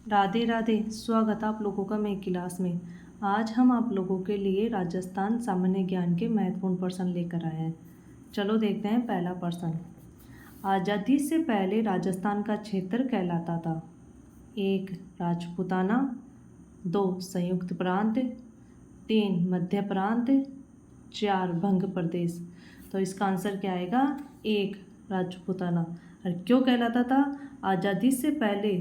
राधे राधे। स्वागत आप लोगों का मेरी क्लास में। आज हम आप लोगों के लिए राजस्थान सामान्य ज्ञान के महत्वपूर्ण प्रश्न लेकर आए हैं। चलो देखते हैं पहला प्रश्न। आज़ादी से पहले राजस्थान का क्षेत्र कहलाता था। 1 राजपूताना, 2 संयुक्त प्रांत, 3 मध्य प्रांत, 4 भंग प्रदेश। तो इसका आंसर क्या आएगा? 1 राजपूताना। और क्यों कहलाता था? आज़ादी से पहले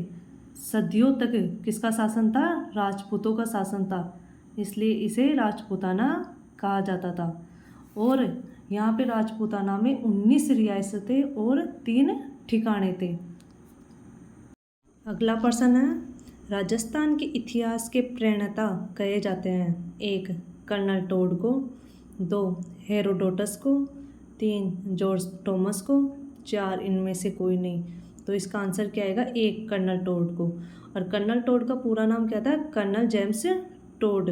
सदियों तक किसका शासन था? राजपूतों का शासन था, इसलिए इसे राजपूताना कहा जाता था। और यहाँ पे राजपूताना में 19 रियासतें और 3 ठिकाने थे। अगला प्रश्न है, राजस्थान के इतिहास के प्रणेता कहे जाते हैं। 1 कर्नल टोड को, 2 हेरोडोटस को, 3 जॉर्ज थॉमस को, 4 इनमें से कोई नहीं। तो इसका आंसर क्या आएगा? 1 कर्नल टोड को। और कर्नल टोड का पूरा नाम क्या था? Colonel James Tod.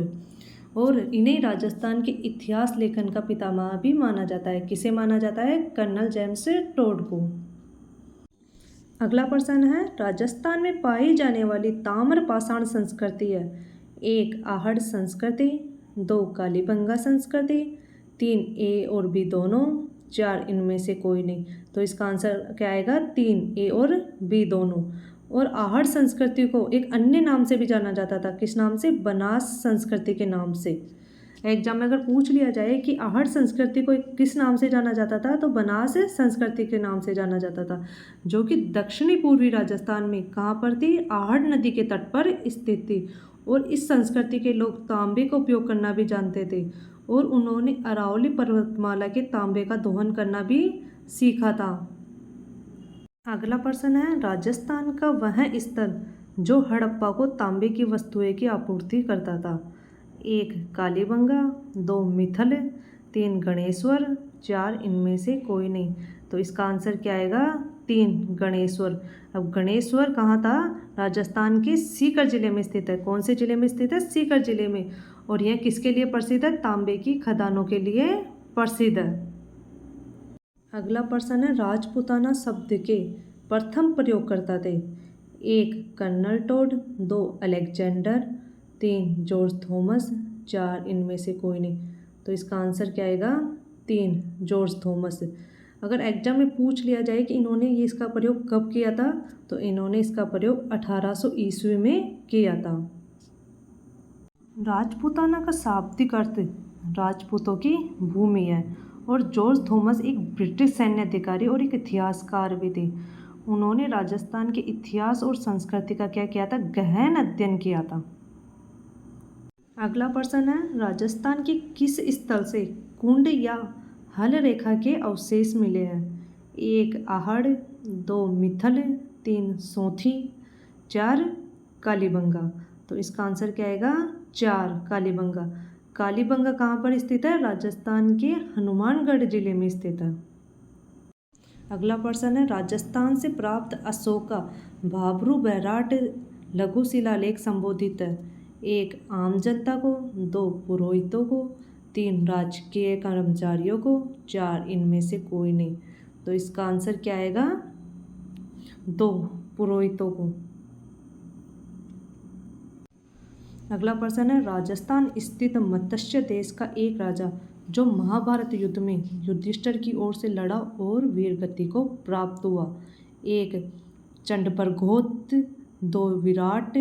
और इन्हें राजस्थान के इतिहास लेखन का पितामह भी माना जाता है। किसे माना जाता है? कर्नल जेम्स टोड को। अगला प्रश्न है, राजस्थान में पाई जाने वाली ताम्र पाषाण संस्कृति है। 1 आहड़ संस्कृति, 2 कालीबंगा संस्कृति, 3 ए और बी दोनों, 4 इनमें से कोई नहीं। तो इसका आंसर क्या आएगा? 3 ए और बी दोनों। और आहड़ संस्कृति को एक अन्य नाम से भी जाना जाता था। किस नाम से? बनास संस्कृति के नाम से। एग्जाम में अगर पूछ लिया जाए कि आहड़ संस्कृति को किस नाम से जाना जाता था, तो बनास संस्कृति के नाम से जाना जाता था, जो कि दक्षिणी पूर्वी राजस्थान में कहाँ पर थी? आहड़ नदी के तट पर स्थित थी। और इस संस्कृति के लोग तांबे का उपयोग करना भी जानते थे, और उन्होंने अरावली पर्वतमाला के तांबे का दोहन करना भी सीखा था। अगला प्रश्न है, राजस्थान का वह स्थल जो हड़प्पा को तांबे की वस्तुएं की आपूर्ति करता था। 1 कालीबंगा, 2 मिथल, 3 गणेश्वर, 4 इनमें से कोई नहीं। तो इसका आंसर क्या आएगा? 3 गणेश्वर। अब गणेश्वर कहाँ था? राजस्थान के सीकर जिले में स्थित है। कौन से जिले में स्थित है? सीकर जिले में। और यह किसके लिए प्रसिद्ध है? तांबे की खदानों के लिए प्रसिद्ध है। अगला प्रश्न है, राजपूताना शब्द के प्रथम प्रयोगकर्ता थे। 1 colonel Tod, 2 Alexander, 3 George Thomas, 4 इनमें से कोई नहीं। तो इसका आंसर क्या आएगा? 3 जॉर्ज थॉमस। अगर एग्जाम में पूछ लिया जाए कि इन्होंने ये इसका प्रयोग कब किया था, तो इन्होंने इसका प्रयोग 1800 ईस्वी में किया था। राजपूताना का शाब्दिक अर्थ राजपूतों की भूमि है। और जॉर्ज थॉमस एक ब्रिटिश सैन्य अधिकारी और एक इतिहासकार भी थे। उन्होंने राजस्थान के इतिहास और संस्कृति का क्या किया था? गहन अध्ययन किया था। अगला प्रश्न है, राजस्थान के किस स्थल से कुंड या हल रेखा के अवशेष मिले हैं? 1 आहड़, 2 मिथल, 3 सोथी, 4 कालीबंगा। तो इसका आंसर क्या आएगा? 4 कालीबंगा। कालीबंगा कहाँ पर स्थित है? राजस्थान के हनुमानगढ़ जिले में स्थित है। अगला प्रश्न है, राजस्थान से प्राप्त अशोका भाबरू बैराट लघु शिलालेख संबोधित है। 1 आम जनता को, 2 पुरोहितों को, 3 राजकीय कर्मचारियों को, 4 इनमें से कोई नहीं। तो इसका आंसर क्या आएगा? 2 पुरोहितों को। अगला प्रश्न है, राजस्थान स्थित मत्स्य देश का एक राजा जो महाभारत युद्ध में युधिष्ठिर की ओर से लड़ा और वीरगति को प्राप्त हुआ। 1 चंडप्रघोत, 2 विराट,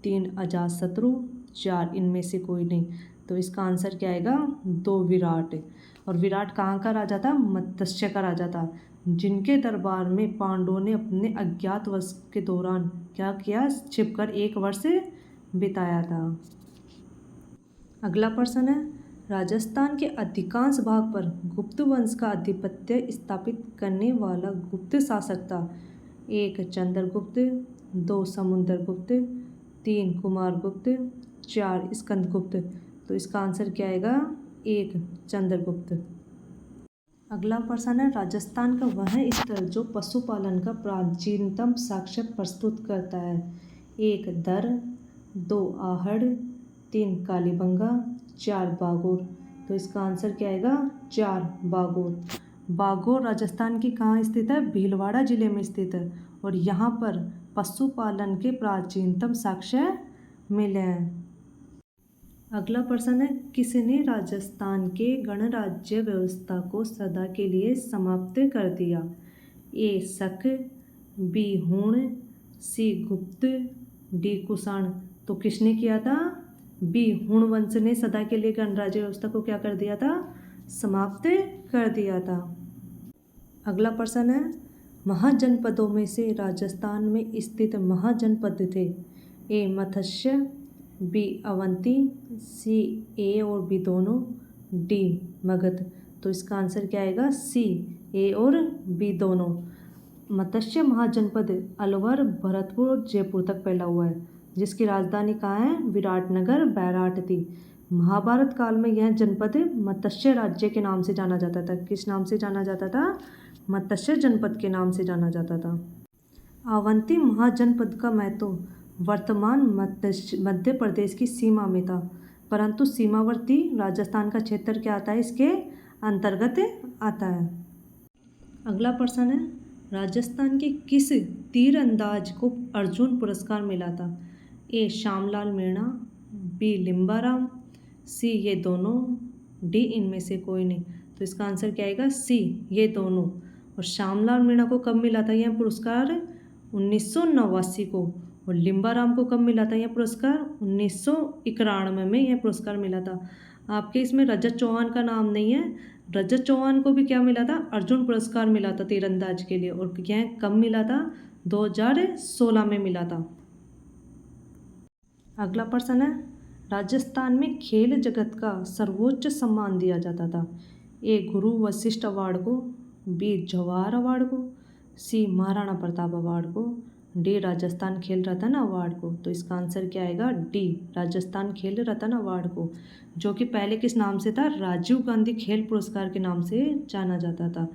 3 अजातशत्रु, 4 इनमें से कोई नहीं। तो इसका आंसर क्या आएगा? 2 विराट। और विराट कहाँ का राजा था? मत्स्य का राजा था, जिनके दरबार में पांडवों ने अपने अज्ञातवास के दौरान क्या किया? छिपकर 1 वर्ष बिताया था। अगला प्रश्न है, राजस्थान के अधिकांश भाग पर गुप्त वंश का आधिपत्य स्थापित करने वाला गुप्त शासक था। 1 चंद्रगुप्त, 2 समुद्रगुप्त, 3 कुमारगुप्त, 4 स्कंदगुप्त। तो इसका आंसर क्या आएगा? 1 चंद्रगुप्त। अगला प्रश्न है, राजस्थान का वह स्थल जो पशुपालन का प्राचीनतम साक्ष्य प्रस्तुत करता है। 1 दर, 2 आहड़, 3 कालीबंगा, 4 बागोर। तो इसका आंसर क्या आएगा? 4 बागोर। बागोर राजस्थान की कहाँ स्थित है? भीलवाड़ा जिले में स्थित है। और यहाँ पर पशुपालन के प्राचीनतम साक्ष्य मिले हैं। अगला प्रश्न है, किसने राजस्थान के गणराज्य व्यवस्था को सदा के लिए समाप्त कर दिया? ए शक, बी हुण, सी गुप्त, डी कुषाण। तो किसने किया था? बी हुण वंश ने सदा के लिए गणराज्य व्यवस्था को क्या कर दिया था? समाप्त कर दिया था। अगला प्रश्न है, महाजनपदों में से राजस्थान में स्थित महाजनपद थे? ए मत्स्य, बी अवंती, सी ए और बी दोनों, डी मगध। तो इसका आंसर क्या आएगा? सी ए और बी दोनों। मत्स्य महाजनपद अलवर, भरतपुर और जयपुर तक फैला हुआ है, जिसकी राजधानी कहाँ है? विराटनगर, बैराट थी। महाभारत काल में यह जनपद मत्स्य राज्य के नाम से जाना जाता था। किस नाम से जाना जाता था? मत्स्य जनपद के नाम से जाना जाता था। अवंती महाजनपद का महत्व वर्तमान मध्य प्रदेश की सीमा में था, परंतु सीमावर्ती राजस्थान का क्षेत्र क्या आता है? इसके अंतर्गत आता है। अगला प्रश्न है, राजस्थान के किस तीरंदाज को अर्जुन पुरस्कार मिला था? ए श्यामलाल मीणा, बी लिम्बाराम, सी ये दोनों, डी इनमें से कोई नहीं। तो इसका आंसर क्या आएगा? सी ये दोनों। और श्यामलाल मीणा को कब मिला था यह पुरस्कार? 1989 को। और लिम्बाराम को कब मिला था यह पुरस्कार? 1991 में यह पुरस्कार मिला था। आपके इसमें रजत चौहान का नाम नहीं है। रजत चौहान को भी क्या मिला था? अर्जुन पुरस्कार मिला था तीरंदाज के लिए। और यह कब मिला था? 2016 में मिला था। अगला प्रश्न है, राजस्थान में खेल जगत का सर्वोच्च सम्मान दिया जाता था? ए गुरु वशिष्ठ अवार्ड को, बी जवाहर अवार्ड को, सी महाराणा प्रताप अवार्ड को, डी राजस्थान खेल रत्न अवार्ड को। तो इसका आंसर क्या आएगा? डी राजस्थान खेल रत्न अवार्ड को, जो कि पहले किस नाम से था? राजीव गांधी खेल पुरस्कार के नाम से जाना जाता था।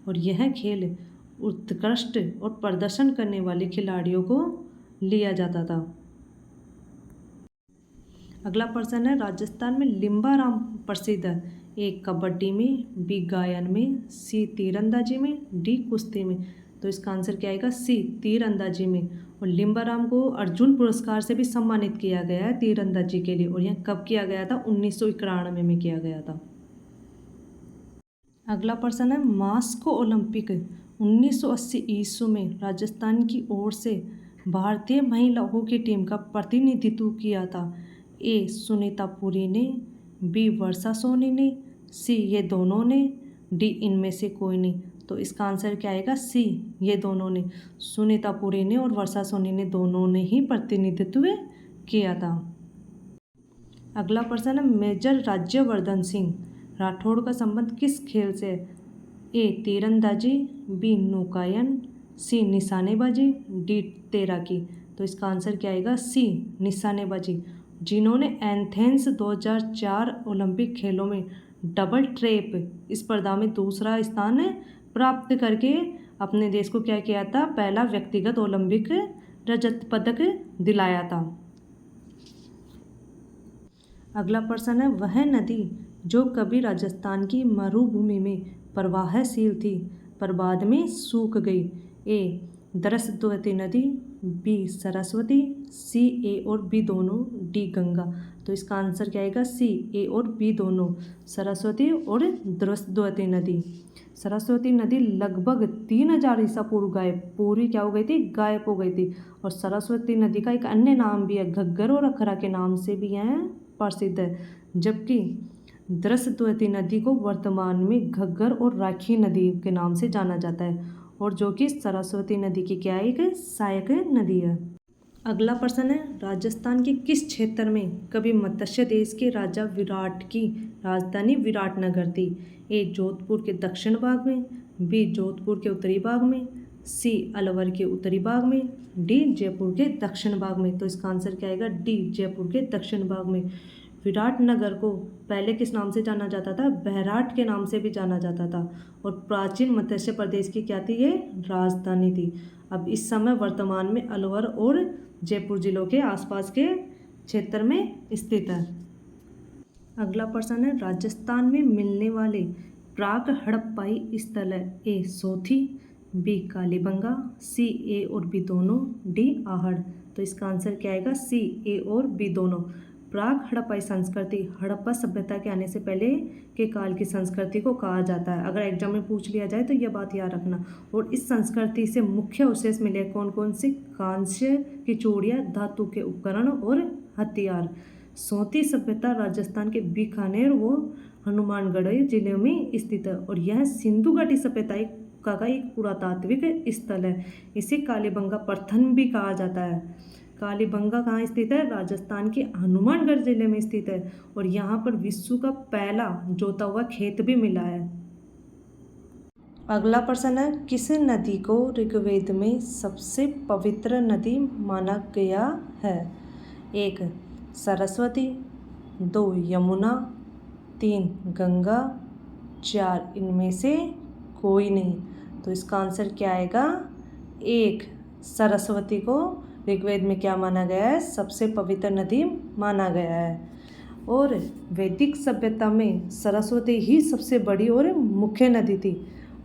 और यह खेल उत्कृष्ट और प्रदर्शन करने वाले खिलाड़ियों को लिया जाता था। अगला प्रश्न है, राजस्थान में लिम्बाराम प्रसिद्ध है? ए कबड्डी में, बी गायन में, सी तीरंदाजी में, डी कुश्ती में। तो इसका आंसर क्या आएगा? सी तीरंदाजी में। और लिम्बाराम को अर्जुन पुरस्कार से भी सम्मानित किया गया है तीरंदाजी के लिए। और यह कब किया गया था? 1991 में किया गया था। अगला प्रश्न है, मास्को ओलंपिक 1980 ईस्वी में राजस्थान की ओर से भारतीय महिला हॉकी टीम का प्रतिनिधित्व किया था? ए सुनीता पुरी ने, बी वर्षा सोनी ने, सी ये दोनों ने, डी इनमें से कोई नहीं। तो इसका आंसर क्या आएगा? सी ये दोनों ने। सुनीता पुरी ने और वर्षा सोनी ने दोनों ने ही प्रतिनिधित्व किया था। अगला प्रश्न है, मेजर राज्यवर्धन सिंह राठौड़ का संबंध किस खेल से है? ए तीरंदाजी, बी नौकायन, सी निशानेबाजी, डी तैराकी। तो इसका आंसर क्या आएगा? सी निशानेबाजी, जिन्होंने एथेंस 2004 ओलंपिक खेलों में डबल ट्रैप स्पर्धा में दूसरा स्थान प्राप्त करके अपने देश को क्या किया था? पहला व्यक्तिगत ओलंपिक रजत पदक दिलाया था। अगला प्रश्न है, वह नदी जो कभी राजस्थान की मरुभूमि में प्रवाहशील थी पर बाद में सूख गई? ए सरस्वती नदी, बी सरस्वती, सी ए और बी दोनों, डी गंगा। तो इसका आंसर क्या आएगा? सी ए और बी दोनों, सरस्वती और सरस्वती नदी। सरस्वती नदी लगभग 3000 ईसा पूर्व पूरी क्या हो गई थी? गायब हो गई थी। और सरस्वती नदी का एक अन्य नाम भी है, घग्गर और अखरा के नाम से भी यह प्रसिद्ध है। जबकि सरस्वती नदी को वर्तमान में घग्गर और राखी नदी के नाम से जाना जाता है, और जो कि सरस्वती नदी की क्या एक सहायक नदी है। अगला प्रश्न है, राजस्थान के किस क्षेत्र में कभी मत्स्य देश के राजा विराट की राजधानी विराटनगर थी? ए जोधपुर के दक्षिण भाग में, बी जोधपुर के उत्तरी भाग में, सी अलवर के उत्तरी भाग में, डी जयपुर के दक्षिण भाग में। तो इसका आंसर क्या आएगा? डी जयपुर के दक्षिण भाग में। विराटनगर को पहले किस नाम से जाना जाता था? बैराट के नाम से भी जाना जाता था। और प्राचीन मत्स्य प्रदेश की क्या थी? ये राजधानी थी। अब इस समय वर्तमान में अलवर और जयपुर जिलों के आसपास के क्षेत्र में स्थित है। अगला प्रश्न है, राजस्थान में मिलने वाले प्राक हड़प्पाई स्थल है? ए सोथी, बी कालीबंगा, सी ए और बी दोनों, डी आहड़। तो इसका आंसर क्या आएगा? सी ए और बी दोनों। प्राग हड़प्पाई संस्कृति हड़प्पा सभ्यता के आने से पहले के काल की संस्कृति को कहा जाता है। अगर एग्जाम में पूछ लिया जाए तो यह बात याद रखना। और इस संस्कृति से मुख्य अवशेष मिले कौन कौन से? कांस्य की चूड़ियाँ, धातु के उपकरण और हथियार। सोती सभ्यता राजस्थान के बीकानेर व हनुमानगढ़ जिले में स्थित है और यह सिंधु घाटी सभ्यता का एक पुरातात्विक स्थल है। इसे कालीबंगा प्रथम भी कहा जाता है। कालीबंगा कहाँ स्थित है? राजस्थान के हनुमानगढ़ जिले में स्थित है और यहाँ पर विश्व का पहला जोता हुआ खेत भी मिला है। अगला प्रश्न है, किस नदी को ऋग्वेद में सबसे पवित्र नदी माना गया है? 1 सरस्वती, 2 यमुना, 3 गंगा, 4 इनमें से कोई नहीं। तो इसका आंसर क्या आएगा? 1 सरस्वती को ऋग्वेद में क्या माना गया है? सबसे पवित्र नदी माना गया है। और वैदिक सभ्यता में सरस्वती ही सबसे बड़ी और मुख्य नदी थी।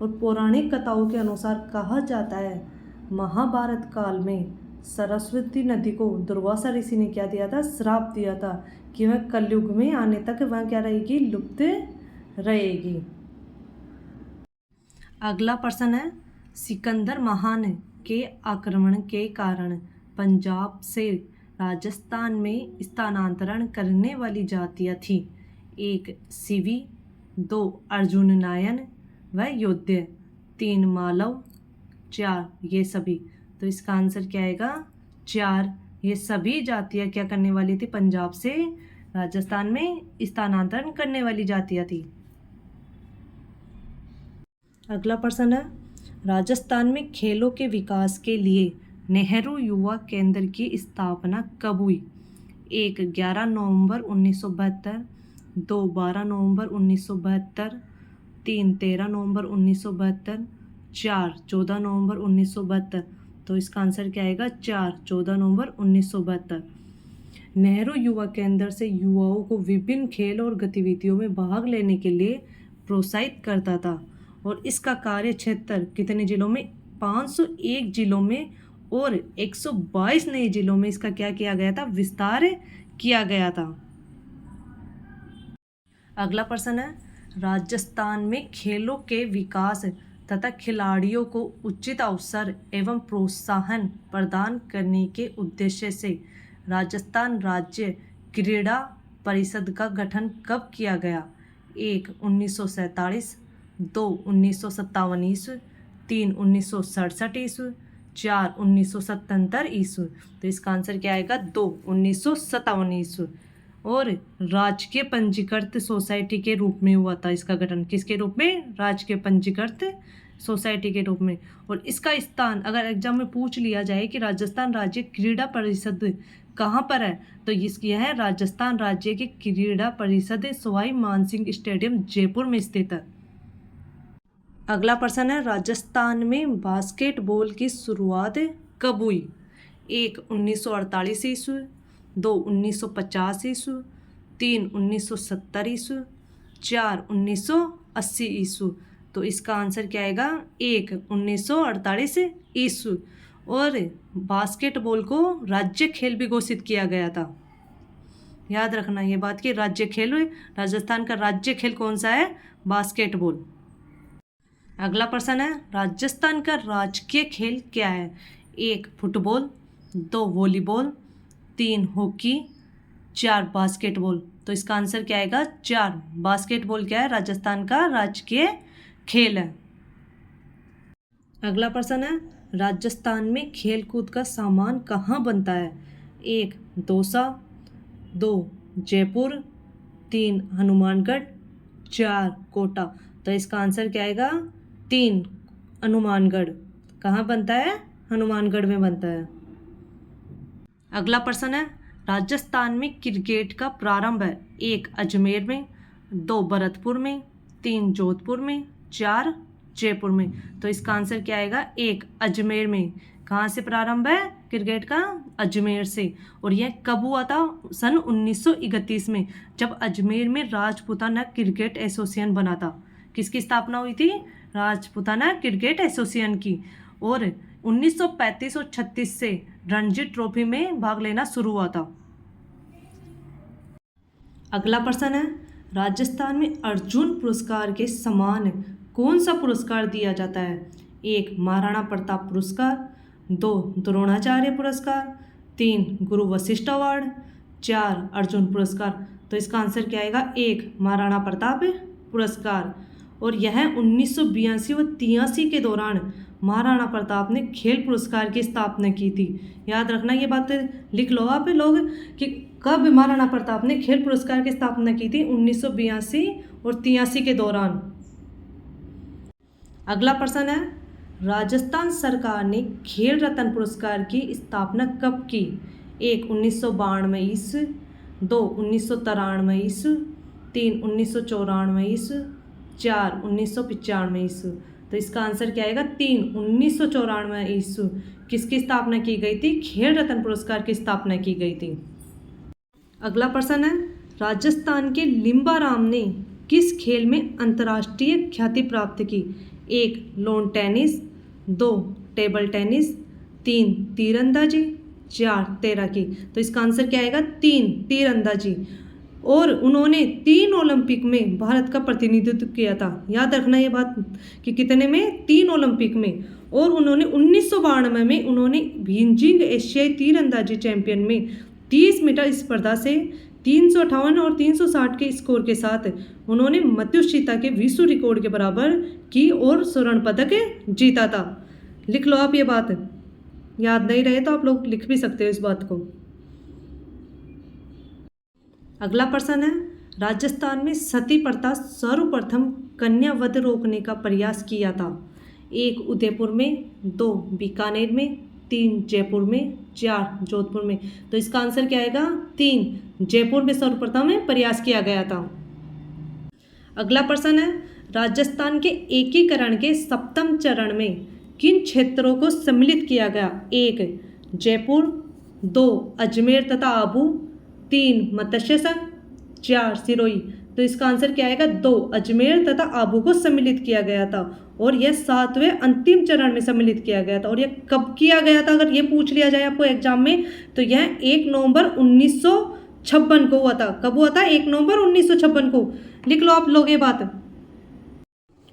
और पौराणिक कथाओं के अनुसार कहा जाता है महाभारत काल में सरस्वती नदी को दुर्वासा ऋषि ने क्या दिया था? श्राप दिया था कि वह कलयुग में आने तक वह क्या रहेगी? लुप्त रहेगी। अगला प्रश्न है, सिकंदर महान के आक्रमण के कारण पंजाब से राजस्थान में स्थानांतरण करने वाली जातियाँ थी। 1 सिवी, 2 अर्जुन नायन व योध्य, 3 मालव, 4 ये सभी। तो इसका आंसर क्या आएगा? 4 ये सभी जातियाँ क्या करने वाली थी? पंजाब से राजस्थान में स्थानांतरण करने वाली जातियाँ थी। अगला प्रश्न है, राजस्थान में खेलों के विकास के लिए नेहरू युवा केंद्र की स्थापना कब हुई? 1 11 नवंबर 1972, 2 12 नवंबर 1972, 3 13 नवंबर 1972, 4 14 नवंबर 1972। तो इसका आंसर क्या आएगा? 4 14 नवंबर 1972। नेहरू युवा केंद्र से युवाओं को विभिन्न खेल और गतिविधियों में भाग लेने के लिए प्रोत्साहित करता था और इसका कार्य क्षेत्र कितने जिलों में? 501 जिलों में और 122 नए जिलों में इसका क्या किया गया था? विस्तार किया गया था। अगला प्रश्न है, राजस्थान में खेलों के विकास तथा खिलाड़ियों को उचित अवसर एवं प्रोत्साहन प्रदान करने के उद्देश्य से राजस्थान राज्य क्रीड़ा परिषद का गठन कब किया गया? 1 1947, 2 1957 ईस्वी, 3 1967 ईस्वी, 4 1977 ईस्वी। तो इसका आंसर क्या आएगा? 2 1957 ईस्वी। और राजकीय पंजीकृत सोसाइटी के रूप में हुआ था इसका गठन। किसके रूप में? राजकीय पंजीकृत सोसाइटी के रूप में। और इसका स्थान अगर एग्जाम में पूछ लिया जाए कि राजस्थान राज्य क्रीड़ा परिषद कहाँ पर है, तो यह है राजस्थान राज्य की क्रीड़ा परिषद सवाई मानसिंह स्टेडियम जयपुर में स्थित है। अगला प्रश्न है, राजस्थान में बास्केटबॉल की शुरुआत कब हुई? 1 1948 ईस्वी, 2 1950 ईस्वी, 3 1970 ईस्वी, 4 1980 ईस्वी। तो इसका आंसर क्या आएगा? 1 1948 ईस्वी। और बास्केटबॉल को राज्य खेल भी घोषित किया गया था। याद रखना ये बात कि राज्य खेल, राजस्थान का राज्य खेल कौन सा है? बास्केटबॉल। अगला प्रश्न है, राजस्थान का राजकीय खेल क्या है? 1 फुटबॉल, 2 वॉलीबॉल, 3 हॉकी, 4 बास्केटबॉल। तो इसका आंसर क्या आएगा? 4 बास्केटबॉल क्या है? राजस्थान का राजकीय खेल है। अगला प्रश्न है, राजस्थान में खेलकूद का सामान कहाँ बनता है? 1 दौसा, 2 जयपुर, 3 हनुमानगढ़, 4 कोटा। तो इसका आंसर क्या आएगा? 3 हनुमानगढ़। कहाँ बनता है? हनुमानगढ़ में बनता है। अगला प्रश्न है, राजस्थान में क्रिकेट का प्रारंभ है? 1 अजमेर में, 2 भरतपुर में, 3 जोधपुर में, 4 जयपुर में। तो इसका आंसर क्या आएगा? 1 अजमेर में। कहाँ से प्रारंभ है क्रिकेट का? अजमेर से। और यह कब हुआ था? सन 1931 में, जब अजमेर में राजपूताना क्रिकेट एसोसिएशन बना था। किसकी स्थापना हुई थी? राजपुताना क्रिकेट एसोसिएशन की, और 1935 और 36 से रणजी ट्रॉफी में भाग लेना शुरू हुआ था। अगला प्रश्न है, राजस्थान में अर्जुन पुरस्कार के समान कौन सा पुरस्कार दिया जाता है? 1 महाराणा प्रताप पुरस्कार, 2 द्रोणाचार्य पुरस्कार, 3 गुरु वशिष्ठ अवार्ड, 4 अर्जुन पुरस्कार। तो इसका आंसर क्या आएगा? 1 महाराणा प्रताप पुरस्कार। और यह 1982 व 83 के दौरान महाराणा प्रताप ने खेल पुरस्कार की स्थापना की थी। याद रखना, ये बातें लिख लो आप लोग कि कब महाराणा प्रताप ने खेल पुरस्कार की स्थापना की थी? 1982 और 83 के दौरान। अगला प्रश्न है, राजस्थान सरकार ने खेल रत्न पुरस्कार की स्थापना कब की? 1 1992 ईस्वी, 2 1993 ईस्वी, 3 1994 ईस्वी, 4 1995 ईस्वी। तो इसका आंसर क्या आएगा? 3 1994 ईस्वी किसकी स्थापना की गई थी? खेल रत्न पुरस्कार की स्थापना की गई थी। अगला प्रश्न है, राजस्थान के लिम्बाराम ने किस खेल में अंतर्राष्ट्रीय ख्याति प्राप्त की? 1 लॉन टेनिस, 2 टेबल टेनिस, 3 तीरंदाजी, 4 तैराकी। तो इसका आंसर क्या आएगा? 3 तीरंदाजी। और उन्होंने 3 ओलंपिक में भारत का प्रतिनिधित्व किया था। याद रखना ये बात कि कितने में? 3 ओलंपिक में। और उन्होंने 1992 में उन्होंने बीजिंग एशियाई तीरंदाजी चैंपियन में 30 मीटर स्पर्धा से 358 और 360 के स्कोर के साथ उन्होंने मत्स्यशिता के विश्व रिकॉर्ड के बराबर की और स्वर्ण पदक जीता था। लिख लो आप ये बात, याद नहीं रहे तो आप लोग लिख भी सकते हो इस बात को। अगला प्रश्न है, राजस्थान में सती प्रथा सर्वप्रथम कन्या वध रोकने का प्रयास किया था? 1 उदयपुर में, 2 बीकानेर में, 3 जयपुर में, 4 जोधपुर में। तो इसका आंसर क्या आएगा? 3 जयपुर में सर्वप्रथम प्रयास किया गया था। अगला प्रश्न है, राजस्थान के एकीकरण के 7वें चरण में किन क्षेत्रों को सम्मिलित किया गया? 1 जयपुर, 2 अजमेर तथा आबू, 3 मत्स्य संघ, 4 सिरोही। तो इसका आंसर क्या आएगा? 2 अजमेर तथा आबू को सम्मिलित किया गया था। और यह 7वें अंतिम चरण में सम्मिलित किया गया था। और यह कब किया गया था? अगर ये पूछ लिया जाए आपको एग्जाम में तो यह 1 नवंबर 1956 को हुआ था। कब हुआ था? 1 नवंबर 1956 को। लिख लो आप लोग ये बात।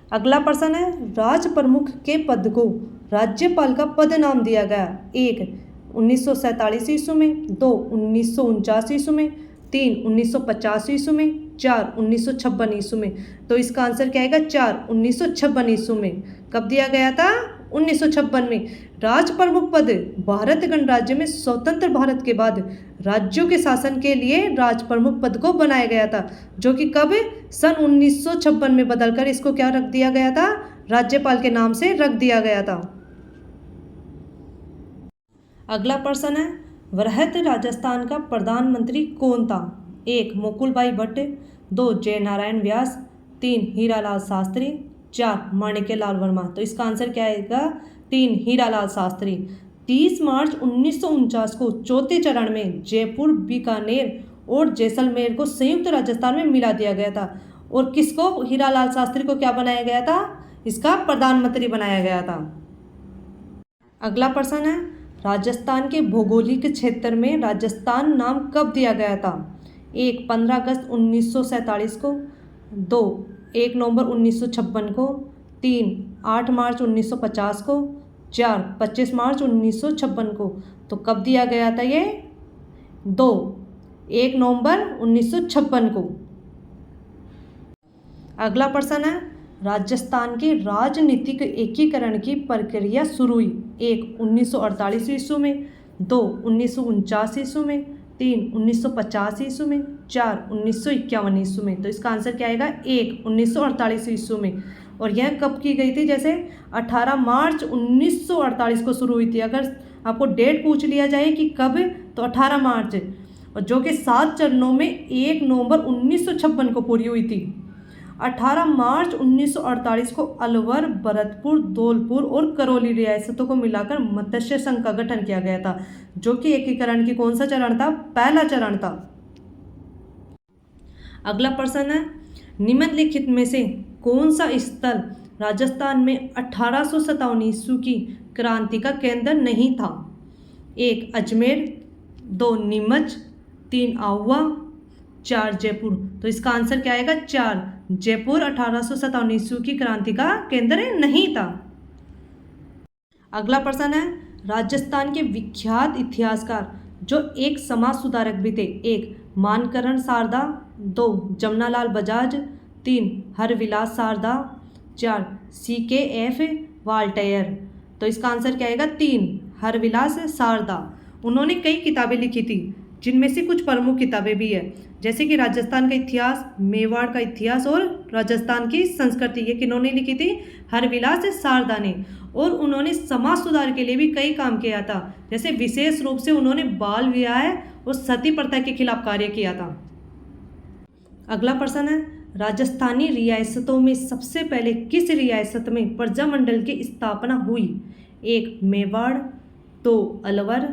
अगला प्रश्न है, राज प्रमुख के पद को राज्यपाल का पद नाम दिया गया? 1 1947 ईस्वी में, 2 1949 ईस्वी में, 3 1950 ईस्वी में, 4 1956 ईस्वी में। तो इसका आंसर क्या आएगा? 4 1956 ईस्वी में। कब दिया गया था? 1956 में। राज प्रमुख पद भारत गणराज्य में स्वतंत्र भारत के बाद राज्यों के शासन के लिए राज प्रमुख पद को बनाया गया था, जो कि कब? सन 1956 में बदलकर इसको क्या रख दिया गया था? राज्यपाल के नाम से रख दिया गया था। अगला प्रश्न है, वृहत राजस्थान का प्रधानमंत्री कौन था? 1 मुकुलभाई भट्ट, 2 जय नारायण व्यास, 3 हीरालाल शास्त्री, 4 माणिक्यलाल वर्मा। तो इसका आंसर क्या आएगा? 3 हीरालाल शास्त्री। 30 मार्च 1949 को चौथे चरण में जयपुर, बीकानेर और जैसलमेर को संयुक्त राजस्थान में मिला दिया गया था। और किसको? हीरालाल शास्त्री को क्या बनाया गया था? इसका प्रधानमंत्री बनाया गया था। अगला प्रश्न है, राजस्थान के भौगोलिक क्षेत्र में राजस्थान नाम कब दिया गया था? 1 15 अगस्त 1947 को, 2 1 नवंबर 1956 को, 3 8 मार्च 1950 को, 4 25 मार्च 1956 को। तो कब दिया गया था ये? 2 1 नवंबर 1956 को। अगला प्रश्न है, राजस्थान के राजनीतिक एकीकरण की प्रक्रिया शुरू हुई? 1 1948 ईस्वी में, 2 1949 ईस्वी में, 3 1950 ईस्वी में, 4 1951 ईस्वी में। तो इसका आंसर क्या आएगा? 1 1948 ईस्वी में। और यह कब की गई थी? जैसे 18 मार्च 1948 को शुरू हुई थी। अगर आपको डेट पूछ लिया जाए कि कब, तो 18 मार्च, और जो कि 7 चरणों में 1 नवंबर 1956 को पूरी हुई थी। 18 मार्च 1948 को अलवर, भरतपुर, धौलपुर और करौली रियासतों को मिलाकर मत्स्य संघ का गठन किया गया था, जो कि एकीकरण की कौन सा चरण था? पहला चरण था। अगला प्रश्न है, निम्नलिखित में से कौन सा स्थल राजस्थान में 1857 ईस्वी की क्रांति का केंद्र नहीं था? 1 अजमेर, 2 नीमच, 3 आहुआ, 4 जयपुर। तो इसका आंसर क्या आएगा? 4 जयपुर 1857 ईस्वी की क्रांति का केंद्र नहीं था। अगला प्रश्न है, राजस्थान के विख्यात इतिहासकार जो एक समाज सुधारक भी थे। 1 मानकरण शारदा, 2 जमनालाल बजाज, 3 हरविलास शारदा, 4 CKF वाल्टेयर। तो इसका आंसर क्या आएगा? 3 हरविलास शारदा। उन्होंने कई किताबें लिखी थी, जिनमें से कुछ प्रमुख किताबें भी है, जैसे कि राजस्थान का इतिहास, मेवाड़ का इतिहास और राजस्थान की संस्कृति। ये किन्होंने लिखी थी? हरविलास शारदा ने। और उन्होंने समाज सुधार के लिए भी कई काम किया था, जैसे विशेष रूप से उन्होंने बाल विवाह और सती प्रथा के खिलाफ कार्य किया था। अगला प्रश्न है, राजस्थानी रियासतों में सबसे पहले किस रियासत में प्रजामंडल की स्थापना हुई? 1 मेवाड़, 2 अलवर,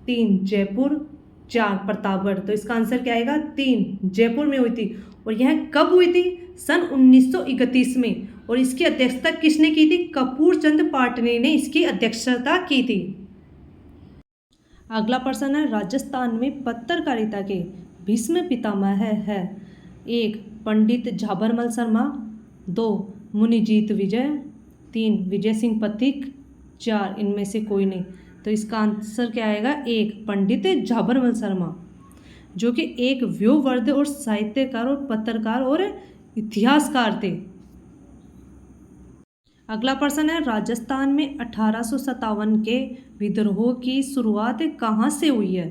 3 जयपुर, 4 प्रतापगढ़। तो इसका आंसर क्या आएगा? 3 जयपुर में हुई थी। और यह कब हुई थी? सन 1931 में। और इसकी अध्यक्षता किसने की थी? कपूर चंद पाटनी ने इसकी अध्यक्षता की थी। अगला प्रश्न है, राजस्थान में पत्रकारिता के भीष्म पितामह है। 1 पंडित झाबरमल शर्मा, 2 मुनिजीत विजय, 3 विजय सिंह पथिक, 4 इनमें से कोई नहीं। तो इसका आंसर क्या आएगा? 1 पंडित झाबरमल शर्मा, जो कि एक व्योमवर्ध और साहित्यकार और पत्रकार और इतिहासकार थे। अगला प्रश्न है, राजस्थान में 1857 के विद्रोह की शुरुआत कहाँ से हुई है?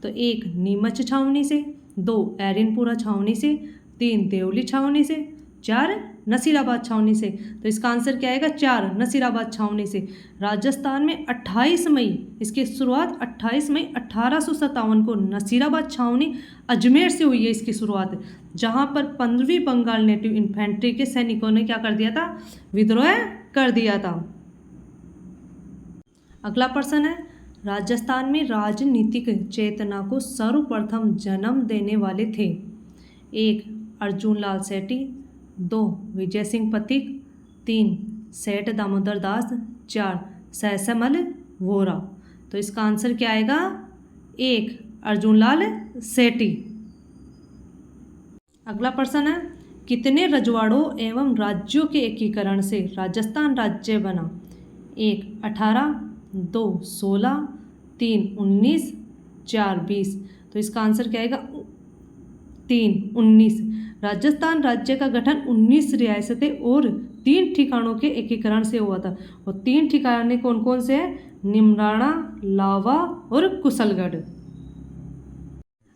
तो 1 नीमच छावनी से, 2 एरिनपुरा छावनी से, 3 देवली छावनी से, 4 नसीराबाद छावनी से। तो इसका आंसर क्या आएगा? 4 नसीराबाद छावनी से। राजस्थान में 28 मई, इसकी शुरुआत 28 मई 1857 को नसीराबाद छावनी अजमेर से हुई है इसकी शुरुआत, जहां पर 15वीं बंगाल नेटिव इन्फेंट्री के सैनिकों ने क्या कर दिया था? विद्रोह कर दिया था। अगला प्रश्न है, राजस्थान में राजनीतिक चेतना को सर्वप्रथम जन्म देने वाले थे। 1 अर्जुन लाल सेठी, 2 विजय सिंह पथिक, 3 सेठ दामोदर दास, 4 सहसमल वोरा। तो इसका आंसर क्या आएगा? 1 अर्जुन लाल सेठी। अगला प्रश्न है, कितने रजवाड़ों एवं राज्यों के एकीकरण से राजस्थान राज्य बना? 1 18, 2 16, 3 19, 4 20। तो इसका आंसर क्या आएगा? 3 19। राजस्थान राज्य का गठन 19 रियासतें और 3 ठिकानों के एकीकरण से हुआ था। और 3 ठिकाने कौन कौन से हैं? निमराना, लावा और कुशलगढ़।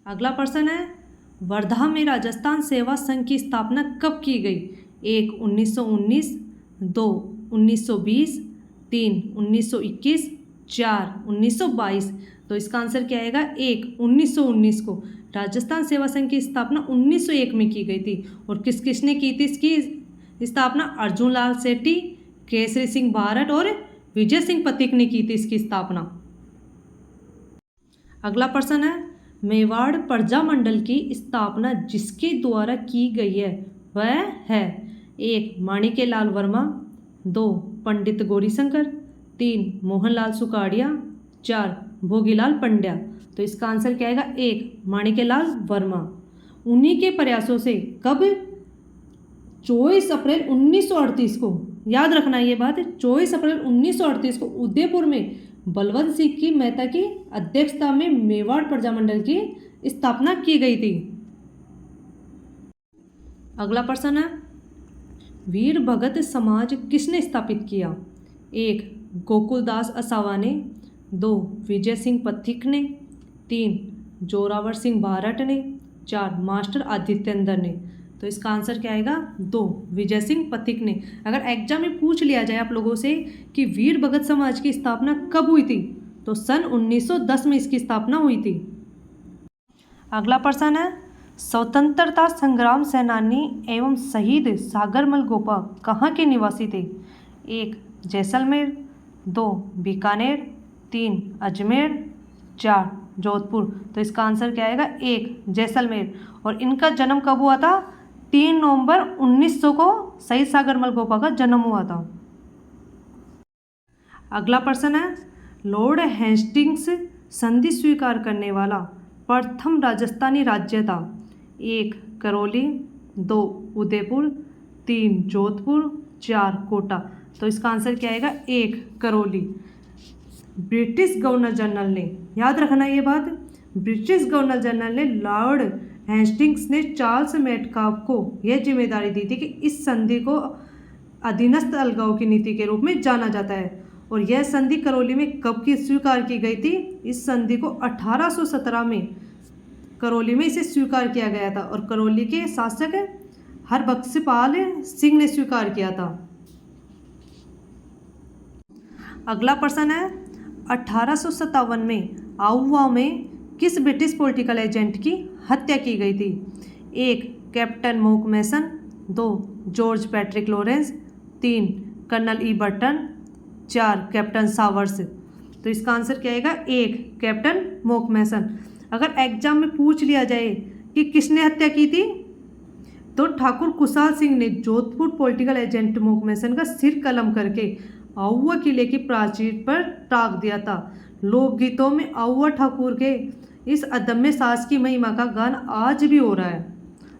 अगला प्रश्न है, वर्धा में राजस्थान सेवा संघ की स्थापना कब की गई? 1 1919, 2 1920, 3 1921, 4 1922। तो इसका आंसर क्या आएगा? 1 1919 को। राजस्थान सेवा संघ की स्थापना 1901 में की गई थी। और किस किसने की थी इसकी स्थापना? अर्जुन लाल सेठी, केसरी सिंह भारत और विजय सिंह पथिक ने की थी इसकी स्थापना। अगला प्रश्न है, मेवाड़ प्रजामंडल की स्थापना जिसके द्वारा की गई है वह है? 1 माणिक्यलाल वर्मा, 2 पंडित गौरीशंकर, 3 मोहनलाल सुकाड़िया, 4 भोगीलाल पंड्या। तो इसका आंसर क्या आएगा? 1 माणिक्यलाल वर्मा। उन्हीं के प्रयासों से कब? 24 अप्रैल 1938 को, याद रखना ये बात, 24 अप्रैल 1938 को उदयपुर में बलवंत सिंह की मेहता की अध्यक्षता में मेवाड़ प्रजामंडल की स्थापना की गई थी। अगला प्रश्न है, वीर भगत समाज किसने स्थापित किया? 1 गोकुलदास असावा ने, 2 विजय सिंह पथिक ने, 3 जोरावर सिंह भारत ने, 4 मास्टर आदित्येंद्र ने। तो इसका आंसर क्या आएगा? 2 विजय सिंह पथिक ने। अगर एग्जाम में पूछ लिया जाए आप लोगों से कि वीर भगत समाज की स्थापना कब हुई थी, तो सन 1910 में इसकी स्थापना हुई थी। अगला प्रश्न है, स्वतंत्रता संग्राम सेनानी एवं शहीद सागरमल गोपा कहाँ के निवासी थे? 1 जैसलमेर, 2 बीकानेर, 3 अजमेर, 4 जोधपुर। तो इसका आंसर क्या आएगा? 1 जैसलमेर। और इनका जन्म कब हुआ था? 3 नवंबर 1900 को शहीद सागर मलगोपा का जन्म हुआ था। अगला प्रश्न है, लॉर्ड हेस्टिंग्स संधि स्वीकार करने वाला प्रथम राजस्थानी राज्य था। 1 करौली, 2 उदयपुर, 3 जोधपुर, 4 कोटा। तो इसका आंसर क्या आएगा? 1 करौली। ब्रिटिश गवर्नर जनरल ने, याद रखना ये बात, ब्रिटिश गवर्नर जनरल ने लॉर्ड हेस्टिंग्स ने चार्ल्स मेटकाफ को यह जिम्मेदारी दी थी कि इस संधि को अधीनस्थ अलगाव की नीति के रूप में जाना जाता है। और यह संधि करौली में कब की स्वीकार की गई थी? इस संधि को 1817 में करौली में इसे स्वीकार किया गया था और करौली के शासक हरबख्शपाल सिंह ने स्वीकार किया था। अगला प्रश्न है, 1857 में आउवा में किस ब्रिटिश पॉलिटिकल एजेंट की हत्या की गई थी? 1 कैप्टन मोक मैसन, 2 जॉर्ज पैट्रिक लॉरेंस, 3 कर्नल ई बर्टन, 4 कैप्टन सावर्स। तो इसका आंसर क्या आएगा? 1 कैप्टन मोक मैसन। अगर एग्जाम में पूछ लिया जाए कि किसने हत्या की थी, तो ठाकुर कुशाल सिंह ने जोधपुर पॉलिटिकल एजेंट मोक मैसन का सिर कलम करके आउवा किले की प्राचीर पर टाक दिया था। लोकगीतों में आउवा ठाकुर के इस अदम्य साहस की महिमा का गान आज भी हो रहा है।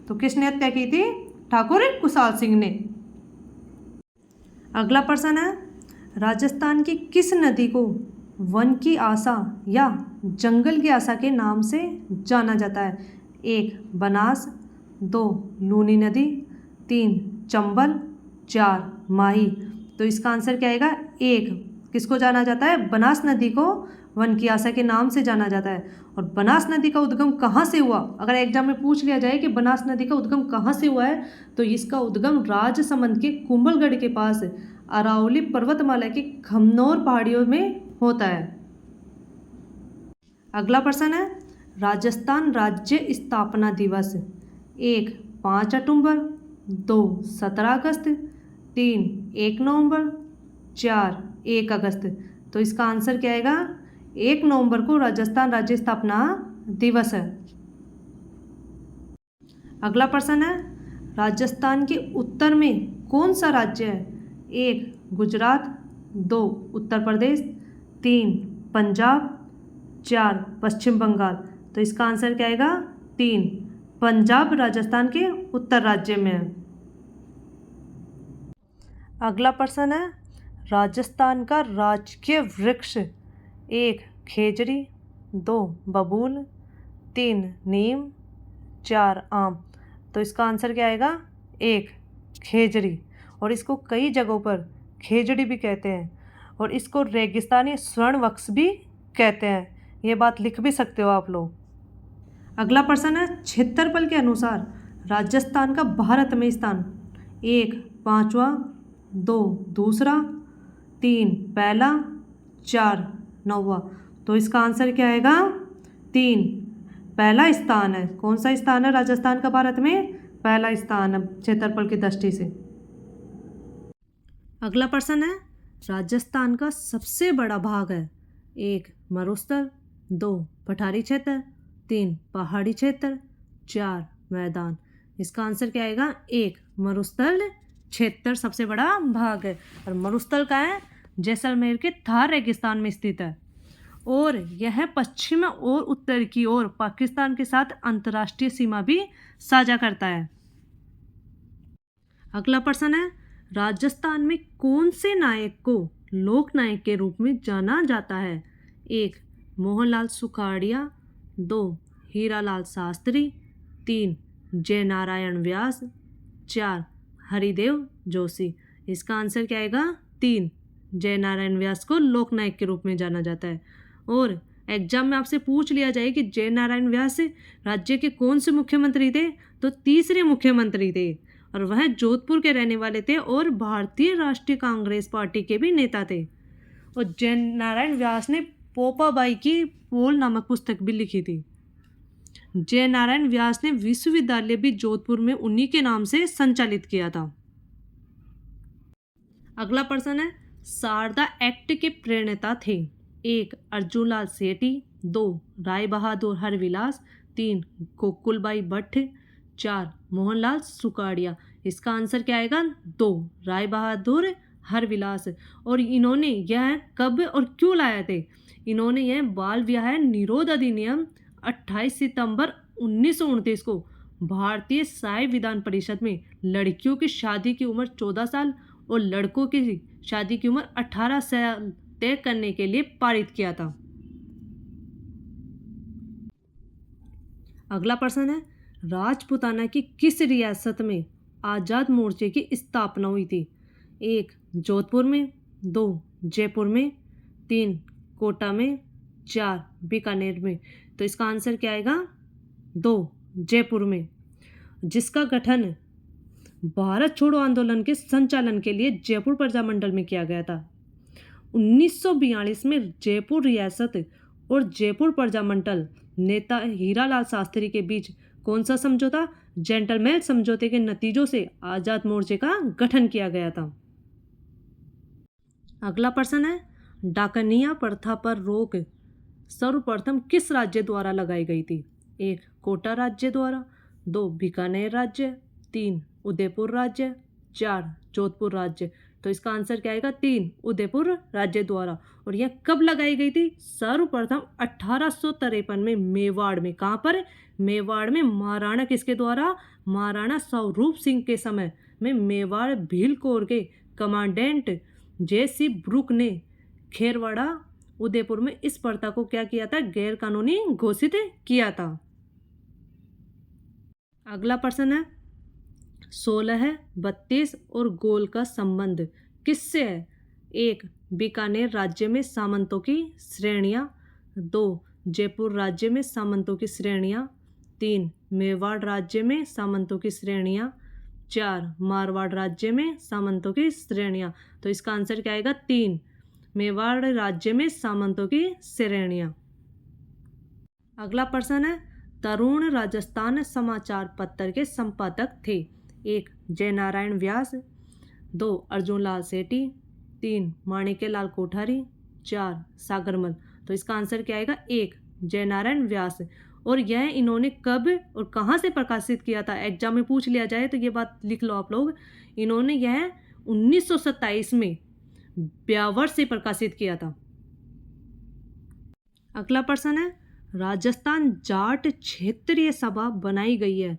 तो किसने हत्या की थी? ठाकुर कुशाल सिंह ने। अगला प्रश्न है, राजस्थान की किस नदी को वन की आशा या जंगल की आशा के नाम से जाना जाता है? 1 बनास, 2 लूनी नदी, 3 चंबल, 4 माही। तो इसका आंसर क्या आएगा? 1 किसको जाना जाता है? बनास नदी को वन की आशा के नाम से जाना जाता है। और बनास नदी का उद्गम कहाँ से हुआ? अगर एग्जाम में पूछ लिया जाए कि बनास नदी का उद्गम कहाँ से हुआ है, तो इसका उद्गम राजसमंद के कुंभलगढ़ के पास अरावली पर्वतमाला की खमनोर पहाड़ियों में होता है। अगला प्रश्न है, राजस्थान राज्य स्थापना दिवस 1 5 अक्टूबर, 2 17 अगस्त, 3 1 नवंबर, 4 1 अगस्त। तो इसका आंसर क्या आएगा? 1 नवंबर को राजस्थान राज्य स्थापना दिवस है। अगला प्रश्न है, राजस्थान के उत्तर में कौन सा राज्य है? 1 गुजरात, 2 उत्तर प्रदेश, 3 पंजाब, 4 पश्चिम बंगाल। तो इसका आंसर क्या आएगा? 3 पंजाब राजस्थान के उत्तर राज्य में है। अगला प्रश्न है, राजस्थान का राजकीय वृक्ष 1 खेजड़ी, 2 बबूल, 3 नीम, 4 आम। तो इसका आंसर क्या आएगा? 1 खेजड़ी। और इसको कई जगहों पर खेजड़ी भी कहते हैं और इसको रेगिस्तानी स्वर्ण वृक्ष भी कहते हैं। ये बात लिख भी सकते हो आप लोग। अगला प्रश्न है, क्षेत्रफल के अनुसार राजस्थान का भारत में स्थान 1 5वां, 2 दूसरा, 3 पहला, 4 9वां। तो इसका आंसर क्या आएगा? 3 पहला स्थान है। कौन सा स्थान है राजस्थान का भारत में? पहला स्थान है क्षेत्रफल की दृष्टि से। अगला प्रश्न है, राजस्थान का सबसे बड़ा भाग है 1 मरुस्थल, 2 पठारी क्षेत्र, 3 पहाड़ी क्षेत्र, 4 मैदान। इसका आंसर क्या आएगा? 1 मरुस्थल क्षेत्र सबसे बड़ा भाग है। और मरुस्थल का है जैसलमेर के थार रेगिस्तान में स्थित है और यह पश्चिम और उत्तर की ओर पाकिस्तान के साथ अंतर्राष्ट्रीय सीमा भी साझा करता है। अगला प्रश्न है, राजस्थान में कौन से नायक को लोक नायक के रूप में जाना जाता है? 1 मोहनलाल सुखाड़िया, 2 हीरालाल शास्त्री, 3 जयनारायण व्यास, 4 हरिदेव जोशी। इसका आंसर क्या आएगा? 3 जयनारायण व्यास को लोक नायक के रूप में जाना जाता है। और एग्जाम में आपसे पूछ लिया जाए कि जयनारायण व्यास राज्य के कौन से मुख्यमंत्री थे, तो तीसरे मुख्यमंत्री थे और वह जोधपुर के रहने वाले थे और भारतीय राष्ट्रीय कांग्रेस पार्टी के भी नेता थे। और जयनारायण व्यास ने पोपाबाई की पोल नामक पुस्तक भी लिखी थी। जयनारायण व्यास ने विश्वविद्यालय भी जोधपुर में उन्हीं के नाम से संचालित किया था। अगला प्रश्न है, शारदा एक्ट के प्रणेता थे 1 अर्जुनलाल सेठी, 2 राय बहादुर हरविलास, 3 गोकुलबाई भट्ट, 4 मोहनलाल सुखाड़िया। इसका आंसर क्या आएगा? 2 राय बहादुर हरविलास। और इन्होंने यह कब और क्यों लाए थे? इन्होंने यह बाल विवाह निरोध अधिनियम 28 सितंबर 1929 को भारतीय संघ विधान परिषद में लड़कियों की शादी की उम्र 14 साल और लड़कों की शादी की उम्र 18 साल तय करने के लिए पारित किया था। अगला प्रश्न है, राजपूताना की किस रियासत में आज़ाद मोर्चे की स्थापना हुई थी? 1 जोधपुर में, 2 जयपुर में, 3 कोटा में, 4 बीकानेर में। तो इसका आंसर क्या आएगा? 2 जयपुर में, जिसका गठन भारत छोड़ो आंदोलन के संचालन के लिए जयपुर प्रजामंडल में किया गया था। 1942 में जयपुर रियासत और जयपुर प्रजामंडल नेता हीरालाल शास्त्री के बीच कौन सा समझौता? जेंटलमैन समझौते के नतीजों से आजाद मोर्चे का गठन किया गया था। अगला प्रश्न है, डाकनिया प्रथा पर रोक सर्वप्रथम किस राज्य द्वारा लगाई गई थी? 1 कोटा राज्य द्वारा, 2 बीकानेर राज्य, 3 उदयपुर राज्य, 4 जोधपुर राज्य। तो इसका आंसर क्या आएगा? 3 उदयपुर राज्य द्वारा। और यह कब लगाई गई थी? सर्वप्रथम 1853 में मेवाड़ में। कहाँ पर? मेवाड़ में। महाराणा किसके द्वारा? महाराणा स्वरूप सिंह के समय में मेवाड़ भील कोर के कमांडेंट जे.सी. ब्रुक ने खेरवाड़ा उदयपुर में इस प्रथा को क्या किया था? गैर कानूनी घोषित किया था। अगला प्रश्न है, 16, 32 और गोल का संबंध किससे है? 1 बीकानेर राज्य में सामंतों की श्रेणियां, 2 जयपुर राज्य में सामंतों की श्रेणियां, 3 मेवाड़ राज्य में सामंतों की श्रेणियां, 4 मारवाड़ राज्य में सामंतों की श्रेणियां। तो इसका आंसर क्या आएगा? 3 मेवाड़ राज्य में सामंतों की श्रेणियां। अगला प्रश्न है, तरुण राजस्थान समाचार पत्र के संपादक थे? 1 जयनारायण व्यास, 2 अर्जुनलाल सेठी, 3 माणिक्यलाल कोठारी, 4 सागरमल। तो इसका आंसर क्या आएगा? 1 जयनारायण व्यास। और यह इन्होंने कब और कहाँ से प्रकाशित किया था? एग्जाम में पूछ लिया जाए तो ये बात लिख लो आप लोग। इन्होंने यह 1927 में ब्यावर से प्रकाशित किया था। अगला प्रश्न है, राजस्थान जाट क्षेत्रीय सभा बनाई गई है?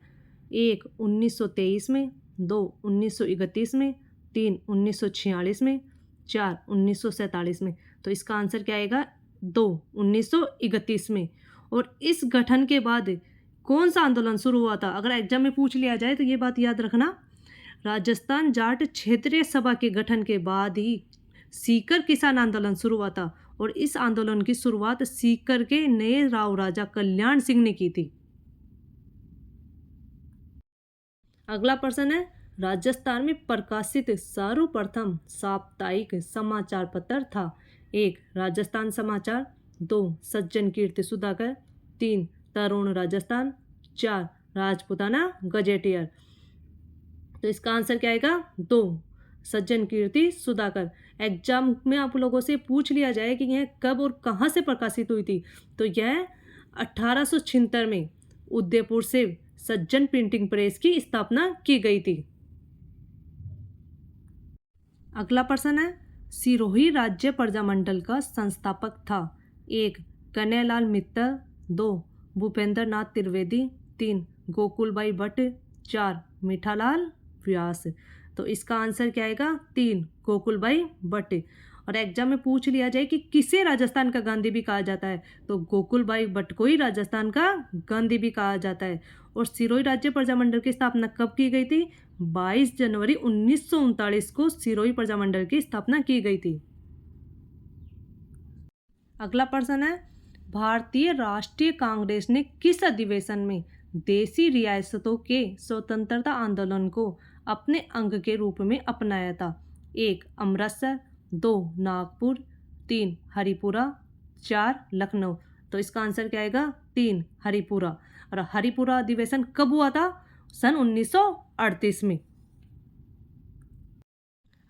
1 1923 में, 2 1931 में, 3 1946 में, 4 1947 में। तो इसका आंसर क्या आएगा? 2 1931 में। और इस गठन के बाद कौन सा आंदोलन शुरू हुआ था? अगर एग्जाम में पूछ लिया जाए तो ये बात याद रखना। राजस्थान जाट क्षेत्रीय सभा के गठन के बाद ही सीकर किसान आंदोलन शुरू हुआ था। और इस आंदोलन की शुरुआत सीकर के नए राव राजा कल्याण सिंह ने की थी। अगला प्रश्न है, राजस्थान में प्रकाशित सर्वप्रथम साप्ताहिक समाचार पत्र था? 1 राजस्थान समाचार, 2 सज्जन कीर्ति सुधाकर, 3 तरुण राजस्थान, 4 राजपूताना गजेटियर। तो इसका आंसर क्या आएगा? 2 सज्जन कीर्ति सुधाकर। एग्जाम में आप लोगों से पूछ लिया जाए कि यह कब और कहाँ से प्रकाशित हुई थी, तो यह 1876 में उदयपुर से सज्जन प्रिंटिंग प्रेस की स्थापना की गई थी। अगला प्रश्न है, सिरोही राज्य प्रजामंडल का संस्थापक था? 1 कन्हैयालाल मित्तल, 2 भूपेंद्र नाथ त्रिवेदी, 3 गोकुलबाई भट्ट, 4 मीठालाल व्यास। तो इसका आंसर क्या आएगा? 3 गोकुलबाई भट्ट। और एग्जाम में पूछ लिया जाए कि किसे राजस्थान का गांधी भी कहा जाता है, तो गोकुलबाई भट्ट को ही राजस्थान का गांधी भी कहा जाता है। और सिरोही राज्य प्रजामंडल की स्थापना कब की गई थी? 22 जनवरी 1939 को सिरोही प्रजामंडल की स्थापना की गई थी। अगला प्रश्न है, भारतीय राष्ट्रीय कांग्रेस ने किस अधिवेशन में देसी रियासतों के स्वतंत्रता आंदोलन को अपने अंग के रूप में अपनाया था? 1 अमृतसर, 2 नागपुर, 3 हरिपुरा, 4 लखनऊ। तो इसका आंसर क्या आएगा? 3 हरिपुरा। और हरिपुरा अधिवेशन कब हुआ था? सन 1938 में।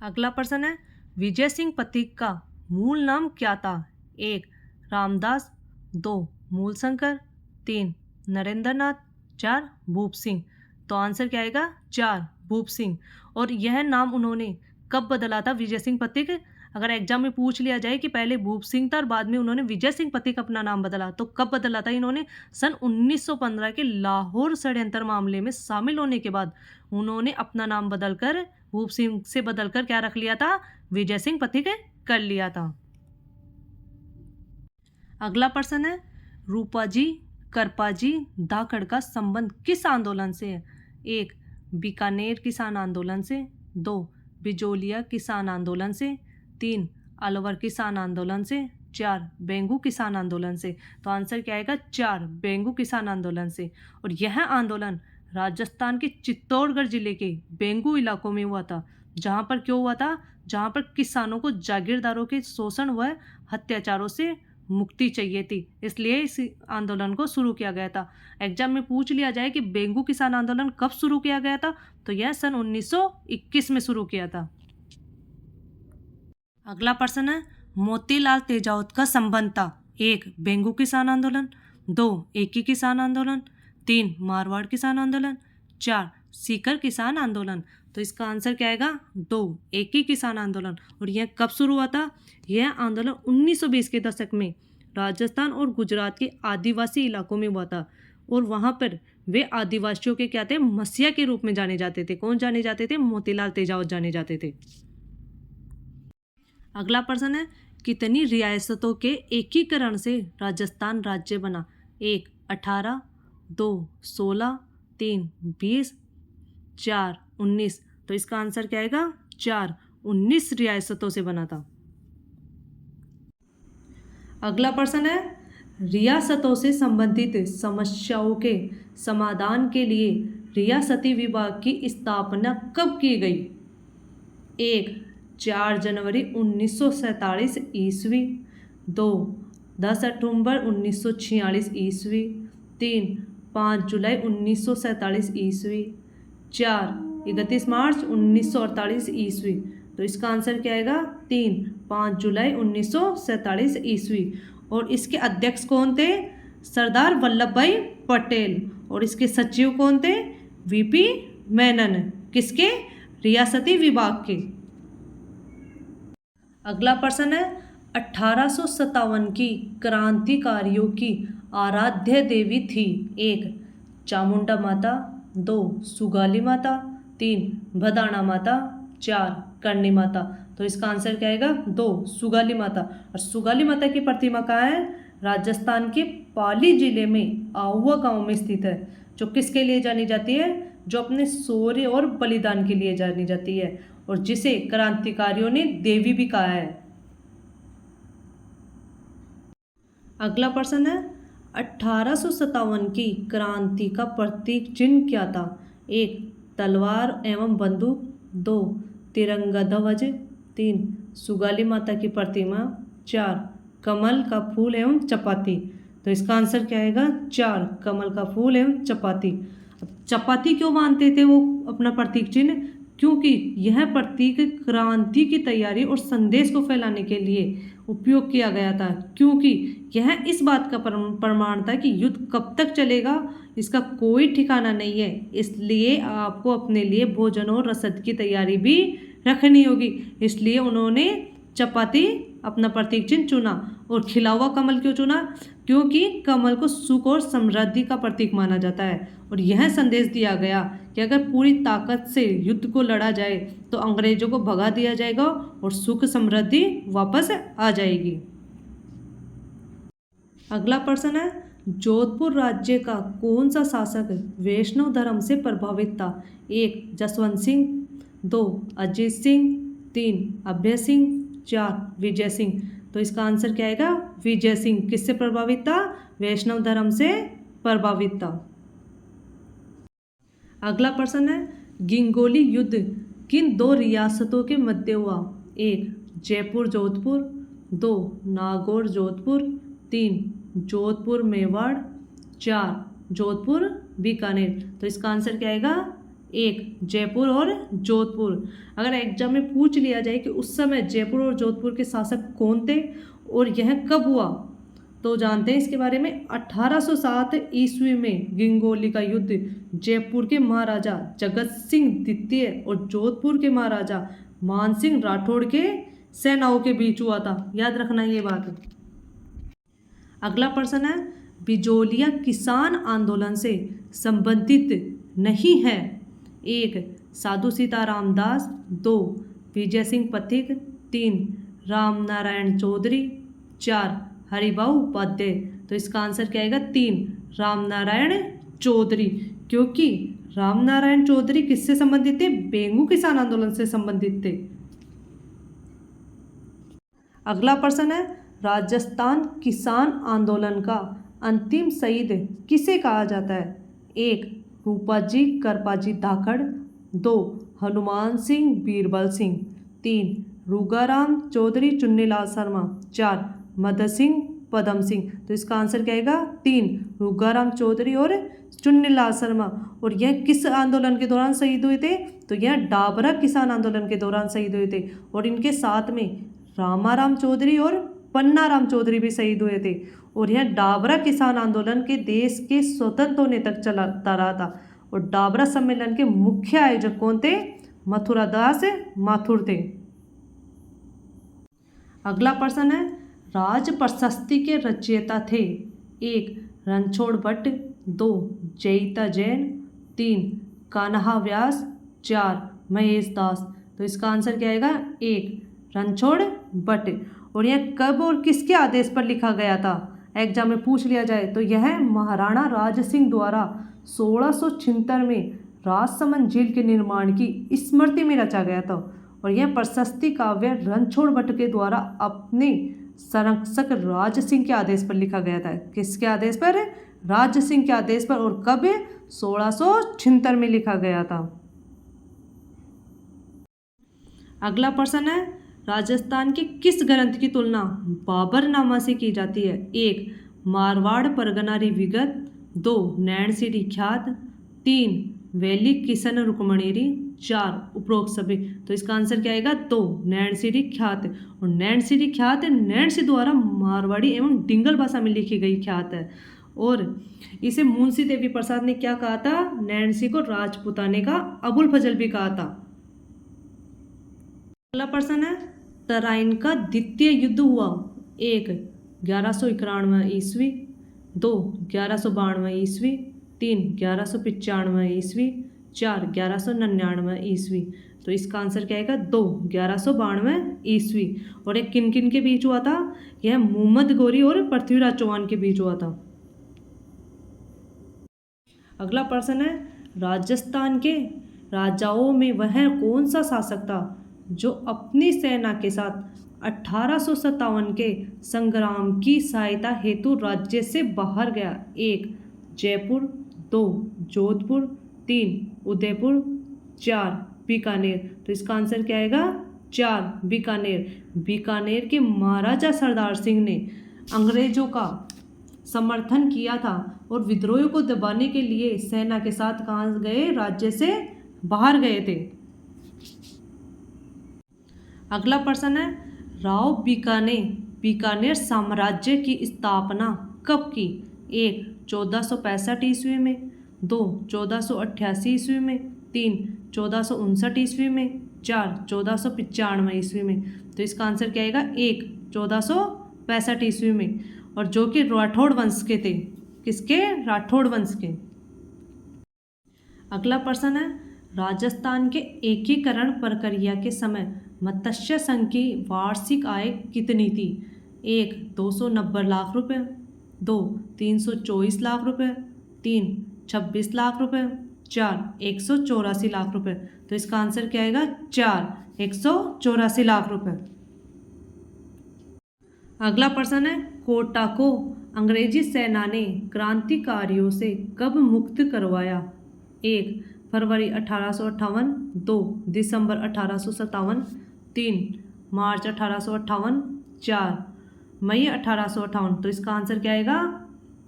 अगला प्रश्न है, विजय सिंह पथिक का मूल नाम क्या था? 1 रामदास, 2 मूलशंकर, 3 नरेंद्र नाथ, 4 भूप सिंह। तो आंसर क्या आएगा 4 भूप सिंह। और यह नाम उन्होंने कब बदला था विजय सिंह पथिक? अगर एग्जाम में पूछ लिया जाए कि पहले भूप सिंह था और बाद में उन्होंने विजय सिंह पथिक अपना नाम बदला, तो कब बदला था इन्होंने? सन 1915 के लाहौर षड्यंत्र मामले में शामिल होने के बाद उन्होंने अपना नाम बदलकर भूप सिंह से बदलकर क्या रख लिया था? विजय सिंह पथिक कर लिया था। अगला प्रश्न है, रूपाजी करपाजी धाकड़ का संबंध किस आंदोलन से है? 1 बीकानेर किसान आंदोलन से, 2 बिजोलिया किसान आंदोलन से, 3 अलवर किसान आंदोलन से, 4 बेंगू किसान आंदोलन से। तो आंसर क्या आएगा? 4 बेंगू किसान आंदोलन से। और यह आंदोलन राजस्थान के चित्तौड़गढ़ जिले के बेंगू इलाकों में हुआ था। जहाँ पर क्यों हुआ था? जहाँ पर किसानों को जागीरदारों के शोषण व अत्याचारों से मुक्ति चाहिए थी, इसलिए इस आंदोलन को शुरू किया गया था। एग्जाम में पूछ लिया जाए कि बेंगू किसान आंदोलन कब शुरू किया गया था, तो यह सन 1921 में शुरू किया था। अगला प्रश्न है, मोतीलाल तेजावत का संबंध था 1 बेंगू किसान आंदोलन, 2 एकी किसान आंदोलन, 3 मारवाड़ किसान आंदोलन, 4 सीकर किसान आंदोलन। तो इसका आंसर क्या आएगा? 2 एकी किसान आंदोलन। और यह कब शुरू हुआ था? यह आंदोलन 1920 के दशक में राजस्थान और गुजरात के आदिवासी इलाकों में हुआ था। और वहाँ पर वे आदिवासियों के क्या थे? मसीहा के रूप में जाने जाते थे। कौन जाने जाते थे? मोतीलाल तेजावत जाने जाते थे। अगला प्रश्न है, कितनी रियासतों के एकीकरण से राजस्थान राज्य बना? 1 18, 2 16, 3 20, 4 19। तो इसका आंसर क्या आएगा? 4 19 रियासतों से बना था। अगला प्रश्न है, रियासतों से संबंधित समस्याओं के समाधान के लिए रियासती विभाग की स्थापना कब की गई? 1 4 जनवरी 1947 ईस्वी, 2 10 अक्टूबर 1946 ईस्वी, 3 5 जुलाई 1947 ईस्वी, 4 31 मार्च 1948 ईस्वी। तो इसका आंसर क्या आएगा? 3 5 जुलाई 1947 ईस्वी। और इसके अध्यक्ष कौन थे? सरदार वल्लभ भाई पटेल। और इसके सचिव कौन थे? वीपी मेनन। किसके? रियासती विभाग के। अगला प्रश्न है, 1857 की क्रांतिकारियों की आराध्य देवी थी? 1 चामुंडा माता, 2 सुगाली माता, 3 भदाना माता, 4 करणी माता। तो इसका आंसर क्या आएगा? 2 सुगाली माता। और सुगाली माता की प्रतिमा कहाँ है? राजस्थान के पाली जिले में आहुआ गांव में स्थित है। जो किसके लिए जानी जाती है? जो अपने शौर्य और बलिदान के लिए जानी जाती है, और जिसे क्रांतिकारियों ने देवी भी कहा है। अगला प्रश्न है, 1857 की क्रांति का प्रतीक चिन्ह क्या था? 1 तलवार एवं बंदूक, 2 तिरंगा ध्वज, 3 सुगाली माता की प्रतिमा, 4 कमल का फूल एवं चपाती। तो इसका आंसर क्या आएगा? 4 कमल का फूल एवं चपाती। अब चपाती क्यों मानते थे वो अपना प्रतीक चिन्ह? क्योंकि यह प्रतीक क्रांति की तैयारी और संदेश को फैलाने के लिए उपयोग किया गया था। क्योंकि यह इस बात का प्रमाण था कि युद्ध कब तक चलेगा इसका कोई ठिकाना नहीं है, इसलिए आपको अपने लिए भोजन और रसद की तैयारी भी रखनी होगी। इसलिए उन्होंने चपाती अपना प्रतीक चिन्ह चुना। और खिला हुआ कमल क्यों चुना? क्योंकि कमल को सुख और समृद्धि का प्रतीक माना जाता है। और यह संदेश दिया गया कि अगर पूरी ताकत से युद्ध को लड़ा जाए तो अंग्रेजों को भगा दिया जाएगा और सुख समृद्धि वापस आ जाएगी। अगला प्रश्न है, जोधपुर राज्य का कौन सा शासक वैष्णव धर्म से प्रभावित था? 1 जसवंत सिंह, 2 अजीत सिंह, 3 अभय सिंह, 4 विजय सिंह। तो इसका आंसर क्या आएगा? विजय सिंह। किससे प्रभावित था? वैष्णव धर्म से प्रभावित था। अगला प्रश्न है, गिंगोली युद्ध किन 2 रियासतों के मध्य हुआ? 1 जयपुर जोधपुर, 2 नागौर जोधपुर, 3 जोधपुर मेवाड़, 4 जोधपुर बीकानेर। तो इसका आंसर क्या आएगा? 1 जयपुर और जोधपुर। अगर एग्जाम में पूछ लिया जाए कि उस समय जयपुर और जोधपुर के शासक कौन थे और यह कब हुआ, तो जानते हैं इसके बारे में। 1807 ईस्वी में गिंगोली का युद्ध जयपुर के महाराजा जगत सिंह द्वितीय और जोधपुर के महाराजा मान सिंह राठौड़ के सेनाओं के बीच हुआ था। याद रखना ये बात। अगला प्रश्न है, बिजोलिया किसान आंदोलन से संबंधित नहीं है। 1 साधु सीताराम दास, 2 विजय सिंह पथिक, 3 राम नारायण चौधरी, 4 हरिभाऊ उपाध्याय। तो इसका आंसर क्या आएगा? 3 राम नारायण चौधरी, क्योंकि राम नारायण चौधरी किससे संबंधित थे? बेंगू किसान आंदोलन से संबंधित थे। अगला प्रश्न है, राजस्थान किसान आंदोलन का अंतिम शहीद किसे कहा जाता है? 1 रूपाजी करपाजी धाकड़, 2 हनुमान सिंह बीरबल सिंह, 3 रूगाराम चौधरी चुन्नीलाल शर्मा, 4 मदन सिंह पदम सिंह। तो इसका आंसर क्या आएगा? 3 रूगाराम चौधरी और चुन्नीलाल शर्मा। और यह किस आंदोलन के दौरान शहीद हुए थे? तो यह डाबरा किसान आंदोलन के दौरान शहीद हुए थे। और इनके साथ में रामाराम चौधरी और पन्नाराम चौधरी भी शहीद हुए थे। और यह डाबरा किसान आंदोलन के देश के स्वतंत्र होने तक चलता रहा था। और डाबरा सम्मेलन के मुख्य आयोजक कौन थे? मथुरा दास माथुर थे। अगला प्रश्न है, राज प्रशस्ति के रचयिता थे। 1 रणछोड़ भट्ट, 2 जयिता जैन, 3 कान्हा व्यास, 4 महेश दास। तो इसका आंसर क्या आएगा? 1 रणछोड़ भट्ट। और यह कब और किसके आदेश पर लिखा गया था? एग्जाम में पूछ लिया जाए तो यह महाराणा राज सिंह द्वारा 1676 में राजसमंद झील के निर्माण की स्मृति में रचा गया था। और यह प्रशस्ति काव्य रणछोड़ भट्ट के द्वारा अपने संरक्षक राज सिंह के आदेश पर लिखा गया था। किसके आदेश पर? राज सिंह के आदेश पर। और कब? 1676 में लिखा गया था। अगला प्रश्न है, राजस्थान के किस ग्रंथ की तुलना बाबरनामा से की जाती है? 1 मारवाड़ परगनारी विगत, 2 नैणसीरी ख्यात, 3 वैली किशन रुक्मणीरी, 4 उपरोक्त सभी। तो इसका आंसर क्या आएगा? 2 नैणसीरी ख्यात। और नैणसीरी ख्यात नैणसी द्वारा मारवाड़ी एवं डिंगल भाषा में लिखी गई ख्यात है। और इसे मुंशी देवी प्रसाद ने क्या कहा था? नैणसी को राजपुताने का अबुल फजल भी कहा था। अगला प्रश्न है, तराइन का द्वितीय युद्ध हुआ। 1 1191 ईस्वी, 2 1192 ईस्वी, 3 1195 ईस्वी, 4 1199 ईस्वी। तो इसका आंसर क्या आएगा? 2 1192 ईस्वी। और एक किन किन के बीच हुआ था? यह मुहम्मद गौरी और पृथ्वीराज चौहान के बीच हुआ था। अगला प्रश्न है, राजस्थान के राजाओं में वह कौन सा शासक था जो अपनी सेना के साथ 1857 के संग्राम की सहायता हेतु राज्य से बाहर गया? 1 जयपुर, 2 जोधपुर, 3 उदयपुर, 4 बीकानेर। तो इसका आंसर क्या आएगा? 4 बीकानेर। बीकानेर के महाराजा सरदार सिंह ने अंग्रेजों का समर्थन किया था और विद्रोह को दबाने के लिए सेना के साथ कहाँ गए? राज्य से बाहर गए थे। अगला प्रश्न है, राव बीकानेर साम्राज्य की स्थापना कब की? 1 1465 ईस्वी में, 2 1488 ईस्वी में, 3 1459 ईस्वी में, 4 1495 ईस्वी में। तो इसका आंसर क्या आएगा? 1 1465 ईस्वी में। और जो कि राठौड़ वंश के थे। किसके? राठौड़ वंश के। अगला प्रश्न है, राजस्थान के एकीकरण प्रक्रिया के समय मत्स्य संघ की वार्षिक आय कितनी थी? 1 290 लाख रुपए, 2 324 लाख रुपए, 3 26 लाख रुपए, 4 184 लाख रुपए। तो इसका आंसर क्या आएगा? 4 184 लाख रुपए। अगला प्रश्न है, कोटा को अंग्रेजी सेना ने क्रांतिकारियों से कब मुक्त करवाया? 1 फरवरी 1858, 2 दिसंबर 1857, 3 मार्च 1858, 4 मई 1858। तो इसका आंसर क्या आएगा?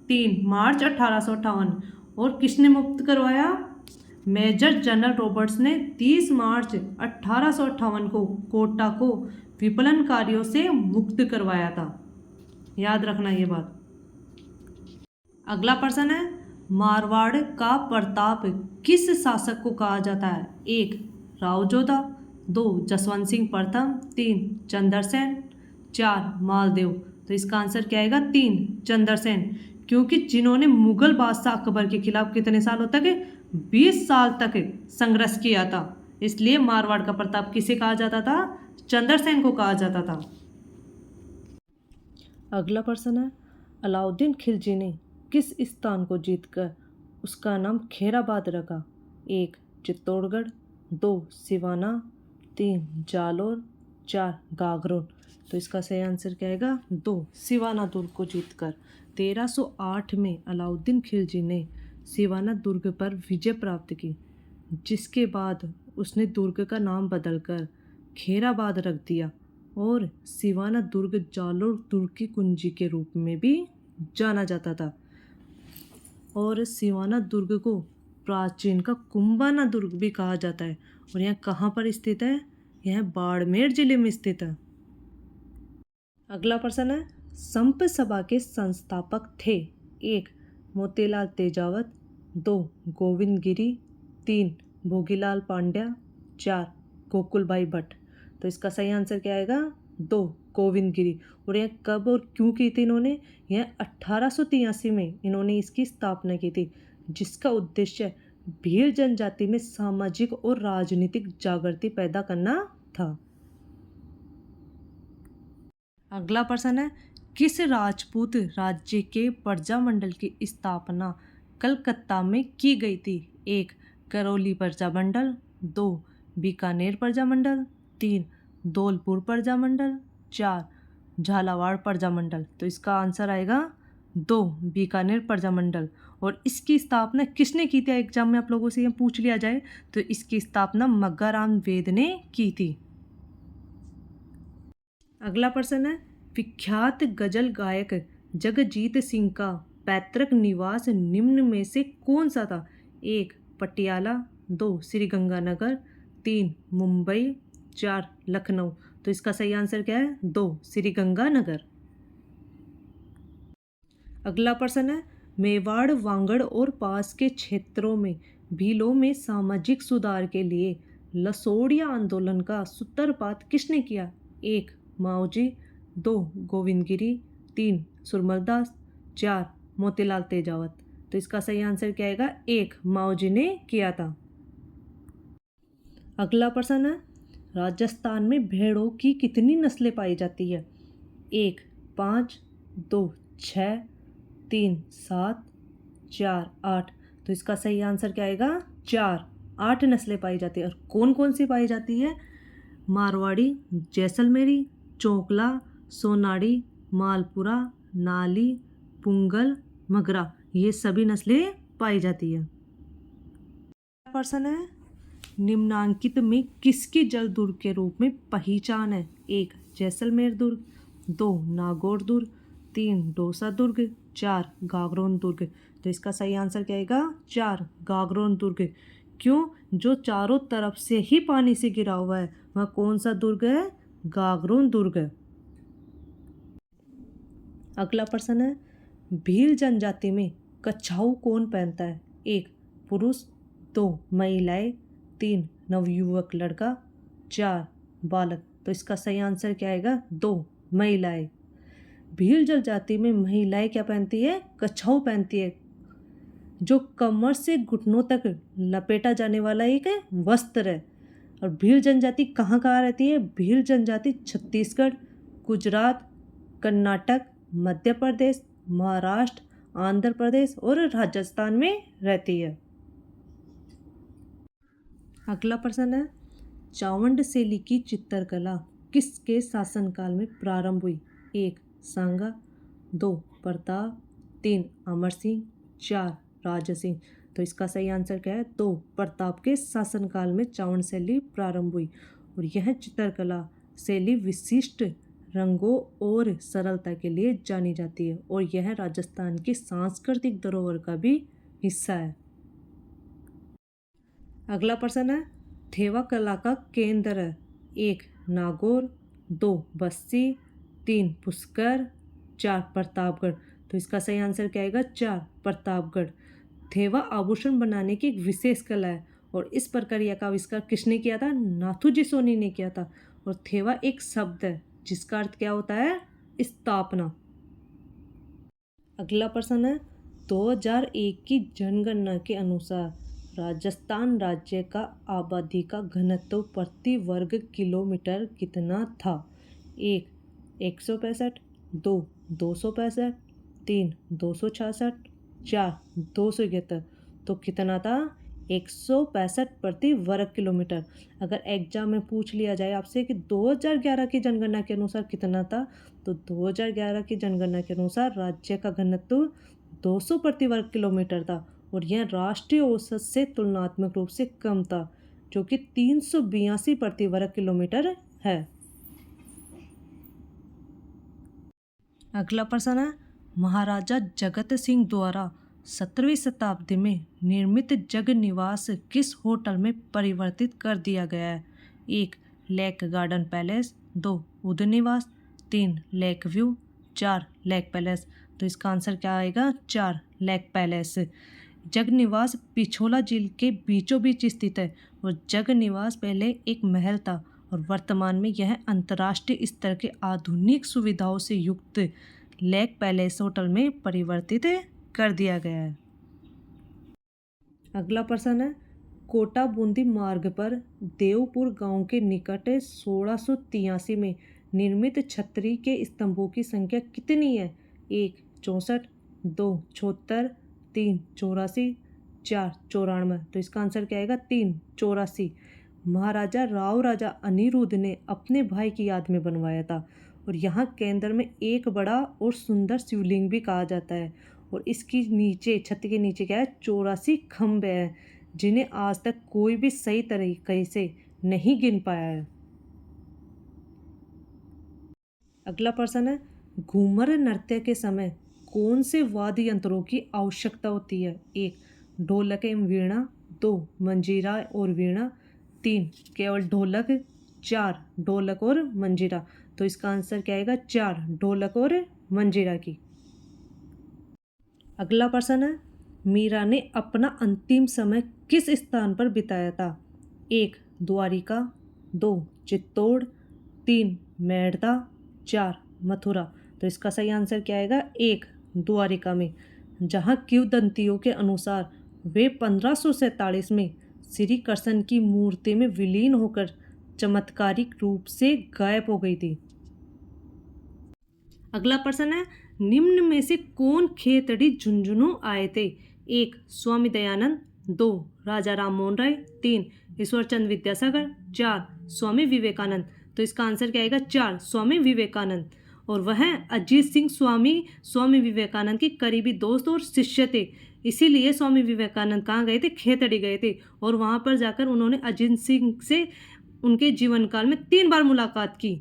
3 मार्च 1858। और किसने मुक्त करवाया? मेजर जनरल रॉबर्ट्स ने 30 मार्च 1858 को कोटा को विप्लवकारियों से मुक्त करवाया था। याद रखना ये बात। अगला प्रश्न है, मारवाड़ का प्रताप किस शासक को कहा जाता है? एक, राव जोधा। दो, जसवंत सिंह प्रथम। तीन, चंद्रसेन। चार, मालदेव। तो इसका आंसर क्या आएगा? तीन, चंद्रसेन। क्योंकि जिन्होंने मुगल बादशाह अकबर के खिलाफ कितने सालों तक, 20 साल तक संघर्ष किया था, इसलिए मारवाड़ का प्रताप किसे कहा जाता था? चंद्रसेन को कहा जाता था। अगला प्रश्न है, अलाउद्दीन खिलजी ने किस स्थान को जीतकर उसका नाम खैराबाद रखा? एक, चित्तौड़गढ़। दो, सिवाना। तीन, जालोर। चार, गागरोन। तो इसका सही आंसर क्या आएगा? दो, सिवाना दुर्ग को जीतकर। 1308 में अलाउद्दीन खिलजी ने सिवाना दुर्ग पर विजय प्राप्त की, जिसके बाद उसने दुर्ग का नाम बदलकर खैराबाद रख दिया और सिवाना दुर्ग जालोर दुर्ग की कुंजी के रूप में भी जाना जाता था। और सिवाना दुर्ग को प्राचीन का कुंभाना दुर्ग भी कहा जाता है। और यह कहाँ पर स्थित है? यह बाड़मेर जिले में स्थित है। अगला प्रश्न है, संप सभा के संस्थापक थे? एक, मोतीलाल तेजावत। दो, गोविंद गिरी। तीन, भोगीलाल पांड्या। चार, गोकुलभाई भट्ट। तो इसका सही आंसर क्या आएगा? दो, गोविंद गिरी। और यह कब और क्यों की थी इन्होंने? यह 1883 में इन्होंने इसकी स्थापना की थी, जिसका उद्देश्य भील जनजाति में सामाजिक और राजनीतिक जागृति पैदा करना था। अगला प्रश्न है, किस राजपूत राज्य के प्रजामंडल की स्थापना कलकत्ता में की गई थी? एक, करौली प्रजामंडल। दो, बीकानेर प्रजामंडल। तीन, धौलपुर प्रजामंडल। चार, झालावाड़ प्रजामंडल। तो इसका आंसर आएगा दो, बीकानेर प्रजामंडल। और इसकी स्थापना किसने की थी? एग्जाम में आप लोगों से ये पूछ लिया जाए तो इसकी स्थापना मग्गाराम वेद ने की थी। अगला प्रश्न है, विख्यात गजल गायक जगजीत सिंह का पैतृक निवास निम्न में से कौन सा था? एक, पटियाला। दो, श्रीगंगानगर। तीन, मुंबई। चार, लखनऊ। तो इसका सही आंसर क्या है? दो, श्रीगंगानगर। अगला प्रश्न है, मेवाड़, वागड़ और पास के क्षेत्रों में भीलों में सामाजिक सुधार के लिए लसोड़िया आंदोलन का सूत्रपात किसने किया? एक, माओजी। दो, गोविंद गिरी। तीन, सुरमलदास। चार, मोतीलाल तेजावत। तो इसका सही आंसर क्या आएगा? एक, माओजी ने किया था। अगला प्रश्न है, राजस्थान में भेड़ों की कितनी नस्लें पाई जाती है? एक, 5। दो, 6। तीन, 7। चार, 8। तो इसका सही आंसर क्या आएगा? 4, 8 नस्लें पाई जाती है। और कौन कौन सी पाई जाती है? मारवाड़ी, जैसलमेरी, चोकला, सोनाड़ी, मालपुरा, नाली, पुंगल, मगरा, ये सभी नस्लें पाई जाती है। प्रश्न है, निम्नांकित में किसकी जल दुर्ग के रूप में पहचान है? एक, जैसलमेर दुर्ग। दो, नागौर दुर्ग। तीन, दौसा दुर्ग। चार, गागरोन दुर्ग। तो इसका सही आंसर क्या आएगा? 4, गागरोन दुर्ग। क्यों? जो चारों तरफ से ही पानी से घिरा हुआ है, वह कौन सा दुर्ग है? गागरोन दुर्ग। अगला प्रश्न है, भील जनजाति में कच्छाऊ कौन पहनता है? एक, पुरुष। दो, महिलाएं। तीन, नवयुवक लड़का। चार, बालक। तो इसका सही आंसर क्या आएगा? दो, महिलाएं। भील जनजाति में महिलाएं क्या पहनती है? कच्छाऊ पहनती है, जो कमर से घुटनों तक लपेटा जाने वाला एक वस्त्र है। और भील जनजाति कहाँ कहाँ रहती है? भील जनजाति छत्तीसगढ़, गुजरात, कर्नाटक, मध्य प्रदेश, महाराष्ट्र, आंध्र प्रदेश और राजस्थान में रहती है। अगला प्रश्न है, चावंड शैली की चित्रकला किसके शासनकाल में प्रारंभ हुई? एक, सांगा। दो, प्रताप। तीन, अमर सिंह। चार, राजा सिंह। तो इसका सही आंसर क्या है? दो, प्रताप के शासनकाल में चावंड शैली प्रारंभ हुई। और यह चित्रकला शैली विशिष्ट रंगों और सरलता के लिए जानी जाती है और यह राजस्थान की सांस्कृतिक धरोहर का भी हिस्सा है। अगला प्रश्न है, थेवा कला का केंद्र है? एक, नागौर। दो, बस्सी। तीन, पुष्कर। चार, प्रतापगढ़। तो इसका सही आंसर क्या आएगा? 4 प्रतापगढ़। थेवा आभूषण बनाने की एक विशेष कला है और इस प्रक्रिया का आविष्कार किसने किया था? नाथूजी सोनी ने किया था। और थेवा एक शब्द है जिसका अर्थ क्या होता है? स्थापना। अगला प्रश्न है 2001 की जनगणना के अनुसार राजस्थान राज्य का आबादी का घनत्व प्रति वर्ग किलोमीटर कितना था? 1 165, 2 265, 3 266, 4 271। तो कितना था? 165 प्रति वर्ग किलोमीटर। अगर एग्जाम में पूछ लिया जाए आपसे कि 2011 की जनगणना के अनुसार कितना था, तो 2011 की जनगणना के अनुसार राज्य का घनत्व 200 प्रति वर्ग किलोमीटर था और यह राष्ट्रीय औसत से तुलनात्मक रूप से कम था, जो कि 382 प्रति वर्ग किलोमीटर है। अगला प्रश्न है महाराजा जगत सिंह द्वारा 17वीं शताब्दी में निर्मित जग निवास किस होटल में परिवर्तित कर दिया गया है? 1 लेक गार्डन पैलेस, 2 उदय निवास, 3 लेक व्यू, 4 लेक पैलेस। तो इसका आंसर क्या आएगा? 4 लेक पैलेस। जग निवास पिछोला झील के बीचों बीच स्थित है और जग निवास पहले एक महल था और वर्तमान में यह अंतर्राष्ट्रीय स्तर के आधुनिक सुविधाओं से युक्त लेक पैलेस होटल में परिवर्तित कर दिया गया है। अगला प्रश्न है कोटा बूंदी मार्ग पर देवपुर गांव के निकट 1683 में निर्मित छतरी के स्तंभों की संख्या कितनी है? 1 64, 2 76, 3 84, 4 94। तो इसका आंसर क्या आएगा? 3 84। महाराजा राव राजा अनिरुद्ध ने अपने भाई की याद में बनवाया था और यहाँ केंद्र में एक बड़ा और सुंदर शिवलिंग भी कहा जाता है और इसकी नीचे छत के नीचे क्या है? 84 खंभे हैं जिन्हें आज तक कोई भी सही तरीके से नहीं गिन पाया है। अगला प्रश्न है घूमर नृत्य के समय कौन से वाद्य यंत्रों की आवश्यकता होती है? 1 ढोलक एवं वीणा, 2 मंजीरा और वीणा, 3 केवल ढोलक, 4 ढोलक और मंजीरा। तो इसका आंसर क्या आएगा? 4 ढोलक और मंजीरा की। अगला प्रश्न है मीरा ने अपना अंतिम समय किस स्थान पर बिताया था? 1 द्वारिका, 2 चित्तौड़, 3 मेड़ता, 4 मथुरा। तो इसका सही आंसर क्या आएगा? 1 द्वारिका में, जहाँ किंवदंतियों के अनुसार वे 1547 में श्री कृष्ण की मूर्ति में विलीन होकर चमत्कारिक रूप से गायब हो गई थी। अगला प्रश्न है निम्न में से कौन खेतड़ी झुंझुनू आए थे? 1 स्वामी दयानंद, 2 राजा राम मोहन राय, 3 ईश्वरचंद विद्यासागर, 4 स्वामी विवेकानंद। तो इसका आंसर क्या आएगा? 4 स्वामी विवेकानंद। और वह अजीत सिंह स्वामी विवेकानंद के करीबी दोस्त और शिष्य थे, इसीलिए स्वामी विवेकानंद कहाँ गए थे? खेतड़ी गए थे और वहाँ पर जाकर उन्होंने अजीत सिंह से उनके जीवन काल में 3 बार मुलाकात की।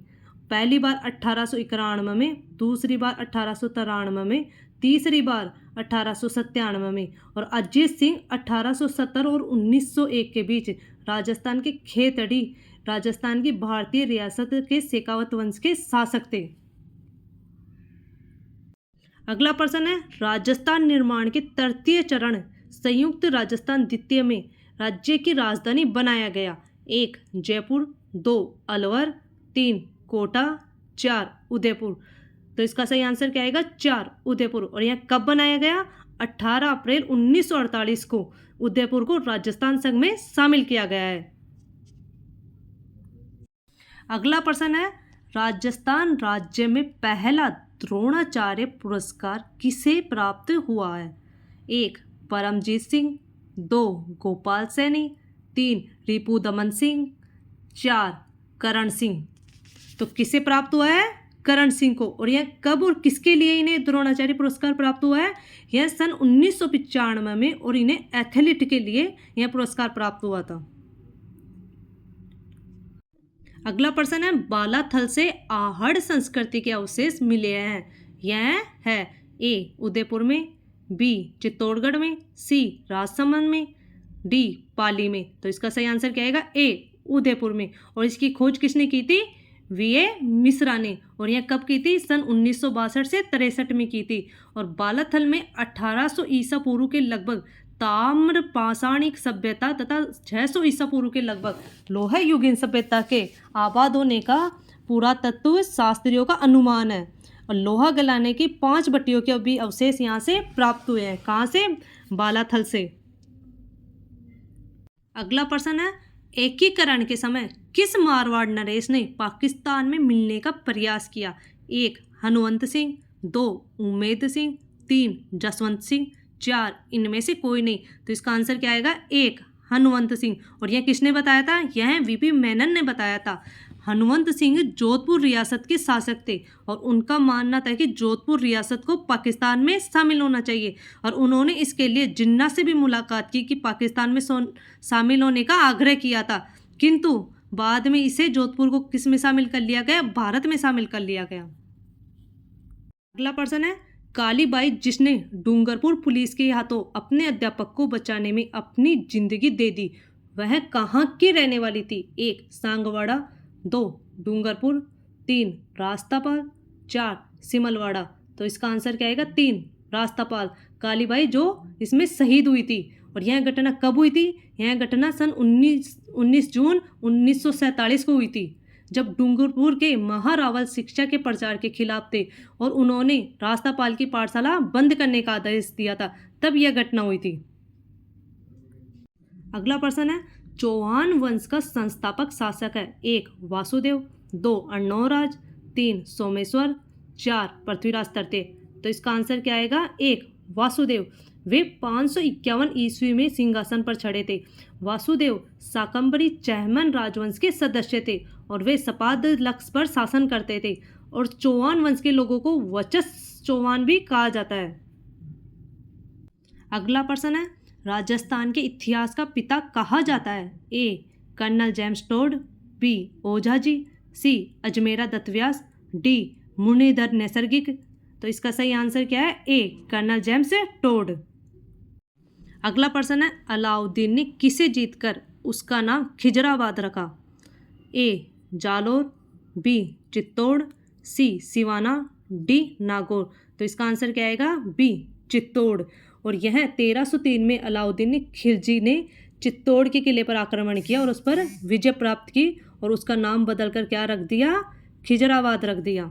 पहली बार 1891 में, दूसरी बार 1893 में, तीसरी बार 1897 में और अजीत सिंह 1870 और 1901 के बीच राजस्थान के खेतड़ी राजस्थान की भारतीय रियासत के शेखावत वंश के शासक थे। अगला प्रश्न है राजस्थान निर्माण के तृतीय चरण संयुक्त राजस्थान द्वितीय में राज्य की राजधानी बनाया गया? 1 जयपुर, 2 अलवर, 3 कोटा, 4 उदयपुर। तो इसका सही आंसर क्या आएगा? 4 उदयपुर। और यह कब बनाया गया? 18 अप्रैल 1948 को उदयपुर को राजस्थान संघ में शामिल किया गया है। अगला प्रश्न है राजस्थान राज्य में पहला द्रोणाचार्य पुरस्कार किसे प्राप्त हुआ है? 1 परमजीत सिंह, 2 गोपाल सैनी, 3 रिपू दमन सिंह, 4 करण सिंह। तो किसे प्राप्त हुआ है? करण सिंह को। और यह कब और किसके लिए इन्हें द्रोणाचार्य पुरस्कार प्राप्त हुआ है? यह सन 1995 में और इन्हें एथलीट के लिए यह पुरस्कार प्राप्त हुआ था। अगला प्रश्न है बालाथल से आहड़ संस्कृति के अवशेष मिले हैं। यह है ए उदयपुर में, बी चित्तौड़गढ़ में, सी राजसमंद में, डी पाली में। तो इसका सही आंसर क्या आएगा? ए उदयपुर में। और इसकी खोज किसने की थी? वी.ए. मिश्रा ने। और यह कब की थी? सन 1962 से 63 में की थी। और बालाथल में 1800 ईसा पूर्व के लगभग ताम्र पाषाणिक सभ्यता तथा 600 ईसा पूर्व के लगभग लोह युगीन सभ्यता के आबाद होने का पुरातत्व शास्त्रियों का अनुमान है। और लोहा गलाने की 5 भट्टियों के भी अवशेष यहाँ से प्राप्त हुए हैं। कहाँ से? बालाथल से। अगला प्रश्न है, एकीकरण के समय किस मारवाड़ नरेश ने पाकिस्तान में मिलने का प्रयास किया? 1. हनुमंत सिंह, 2. उम्मेद सिंह, 3. जसवंत सिंह, 4. इनमें से कोई नहीं। तो इसका आंसर क्या आएगा? 1. हनुमंत सिंह। और यह किसने बताया था? यह वीपी मेनन ने बताया था। हनुमंत सिंह जोधपुर रियासत के शासक थे और उनका मानना था कि जोधपुर रियासत को पाकिस्तान में शामिल होना चाहिए। और उन्होंने इसके लिए जिन्ना से भी मुलाकात की कि पाकिस्तान में शामिल होने का आग्रह किया था, किंतु बाद में इसे जोधपुर को किस में शामिल कर लिया गया? भारत में शामिल कर लिया गया। अगला प्रश्न है, कालीबाई जिसने डूंगरपुर पुलिस के हाथों अपने अध्यापक को बचाने में अपनी जिंदगी दे दी, वह कहाँ की रहने वाली थी? 1. सांगवाड़ा, 2. डूंगरपुर, 3. रास्तापाल, 4. सिमलवाड़ा। तो इसका आंसर क्या आएगा? 3. रास्तापाल। कालीबाई जो इसमें शहीद हुई थी। और यह घटना कब हुई थी? यह घटना सन 19 जून 1947 को हुई थी, जब डूंगरपुर के महारावल शिक्षा के प्रचार के खिलाफ थे और उन्होंने रास्तापाल की पाठशाला बंद करने का आदेश दिया था, तब यह घटना हुई थी। अगला प्रश्न है, चौहान वंश का संस्थापक शासक है? 1. वासुदेव, 2. अर्णोराज, 3. सोमेश्वर, 4. पृथ्वीराज तृतीय। तो इसका आंसर क्या आएगा? 1. वासुदेव। वे 551 ईस्वी में सिंहासन पर चढ़े थे। वासुदेव शाकंभरी चहमन राजवंश के सदस्य थे और वे सपाद लक्ष्य पर शासन करते थे। और चौहान वंश के लोगों को वचस चौहान भी कहा जाता है। अगला प्रश्न है, राजस्थान के इतिहास का पिता कहा जाता है? A. Colonel James Tod, B. Ojhaji, C. Ajmera Dattavyas, D. Muralidhar नैसर्गिक। तो इसका सही आंसर क्या है? A. Colonel James Tod. अगला प्रश्न है, अलाउद्दीन ने किसे जीतकर उसका नाम खिजराबाद रखा? A. Jalore, B. Chittor, C. Siwana, D. Nagaur. तो इसका आंसर क्या आएगा? B. चित्तौड़। और यह 1303 में अलाउद्दीन ने खिलजी ने चित्तौड़ के किले पर आक्रमण किया और उस पर विजय प्राप्त की और उसका नाम बदलकर क्या रख दिया? खिजराबाद रख दिया।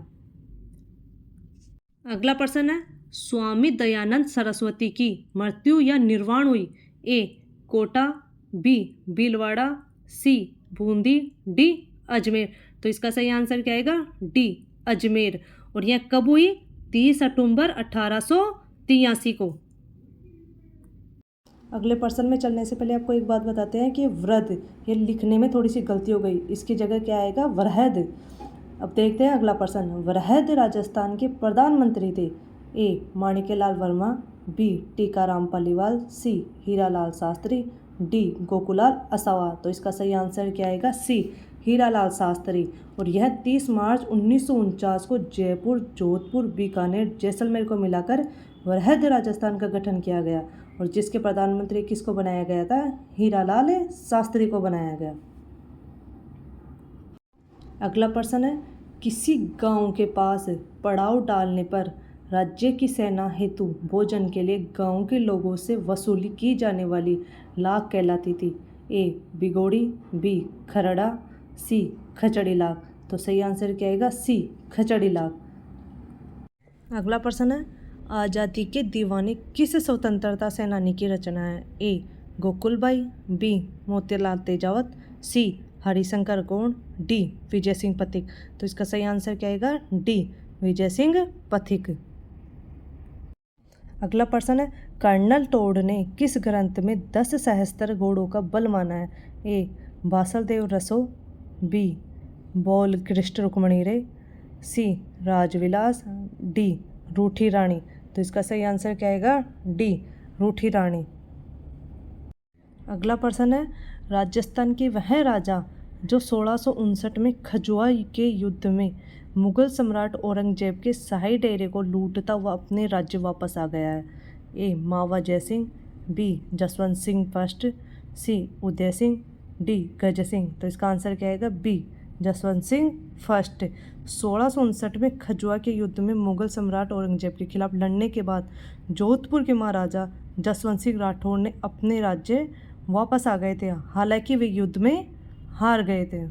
अगला प्रश्न है, स्वामी दयानंद सरस्वती की मृत्यु या निर्वाण हुई? A. Kota, B. Bhilwara, C. Bundi, D. Ajmer. तो इसका सही आंसर क्या आएगा? D. अजमेर। और यह कब हुई? 30 अक्टूबर 1883 को। अगले प्रश्न में चलने से पहले आपको एक बात बताते हैं कि वृद्ध, ये लिखने में थोड़ी सी गलती हो गई, इसकी जगह क्या आएगा? वरहद। अब देखते हैं अगला प्रश्न। वरहद राजस्थान के प्रधानमंत्री थे? A. Manikyalal Verma, B. Tikaram Paliwal, C. Hiralal Shastri, D. गोकुलाल असावा। तो इसका सही आंसर क्या आएगा? C. हीरालाल शास्त्री। और यह 30 मार्च 1949 को जयपुर, जोधपुर, बीकानेर, जैसलमेर को मिलाकर वरहद राजस्थान का गठन किया गया और जिसके प्रधानमंत्री किसको बनाया गया था? हीरालाल शास्त्री को बनाया गया। अगला प्रश्न है, किसी गांव के पास पड़ाव डालने पर राज्य की सेना हेतु भोजन के लिए गांव के लोगों से वसूली की जाने वाली लाख कहलाती थी? A. बिगोड़ी, B. खरड़ा, C. खचड़ी लाख। तो सही आंसर क्या आएगा? C. खचड़ी लाख। अगला प्रश्न है, आज़ादी के दीवाने किस स्वतंत्रता सेनानी की रचना है? A. गोकुलबाई, B. Motilal Tejawat, C. Harishankar Gaur, D. Vijay Singh Pathik. तो इसका सही आंसर क्या आएगा? D. विजय सिंह पथिक। अगला प्रश्न है, कर्नल टोड ने किस ग्रंथ में 10 सहस्त्र घोड़ों का बल माना है? A. वासुदेव रसो, B. बोल कृष्ण रुक्मणी रे, C. राजविलास, D. रूठी रानी। तो इसका सही आंसर क्या आएगा? D. रूठी रानी। अगला प्रश्न है, राजस्थान के वह राजा जो 1659 में खजुआ के युद्ध में मुगल सम्राट औरंगजेब के शाही डेरे को लूटता हुआ अपने राज्य वापस आ गया है? A. मावा जय Singh, B. Jaswant Singh first, C. Uday Singh, D. गज सिंह। तो इसका आंसर क्या आएगा? B. जसवंत सिंह फर्स्ट। 1659 में खजुआ के युद्ध में मुगल सम्राट औरंगजेब के खिलाफ लड़ने के बाद जोधपुर के महाराजा जसवंत सिंह राठौर ने अपने राज्य वापस आ गए थे, हालांकि वे युद्ध में हार गए थे।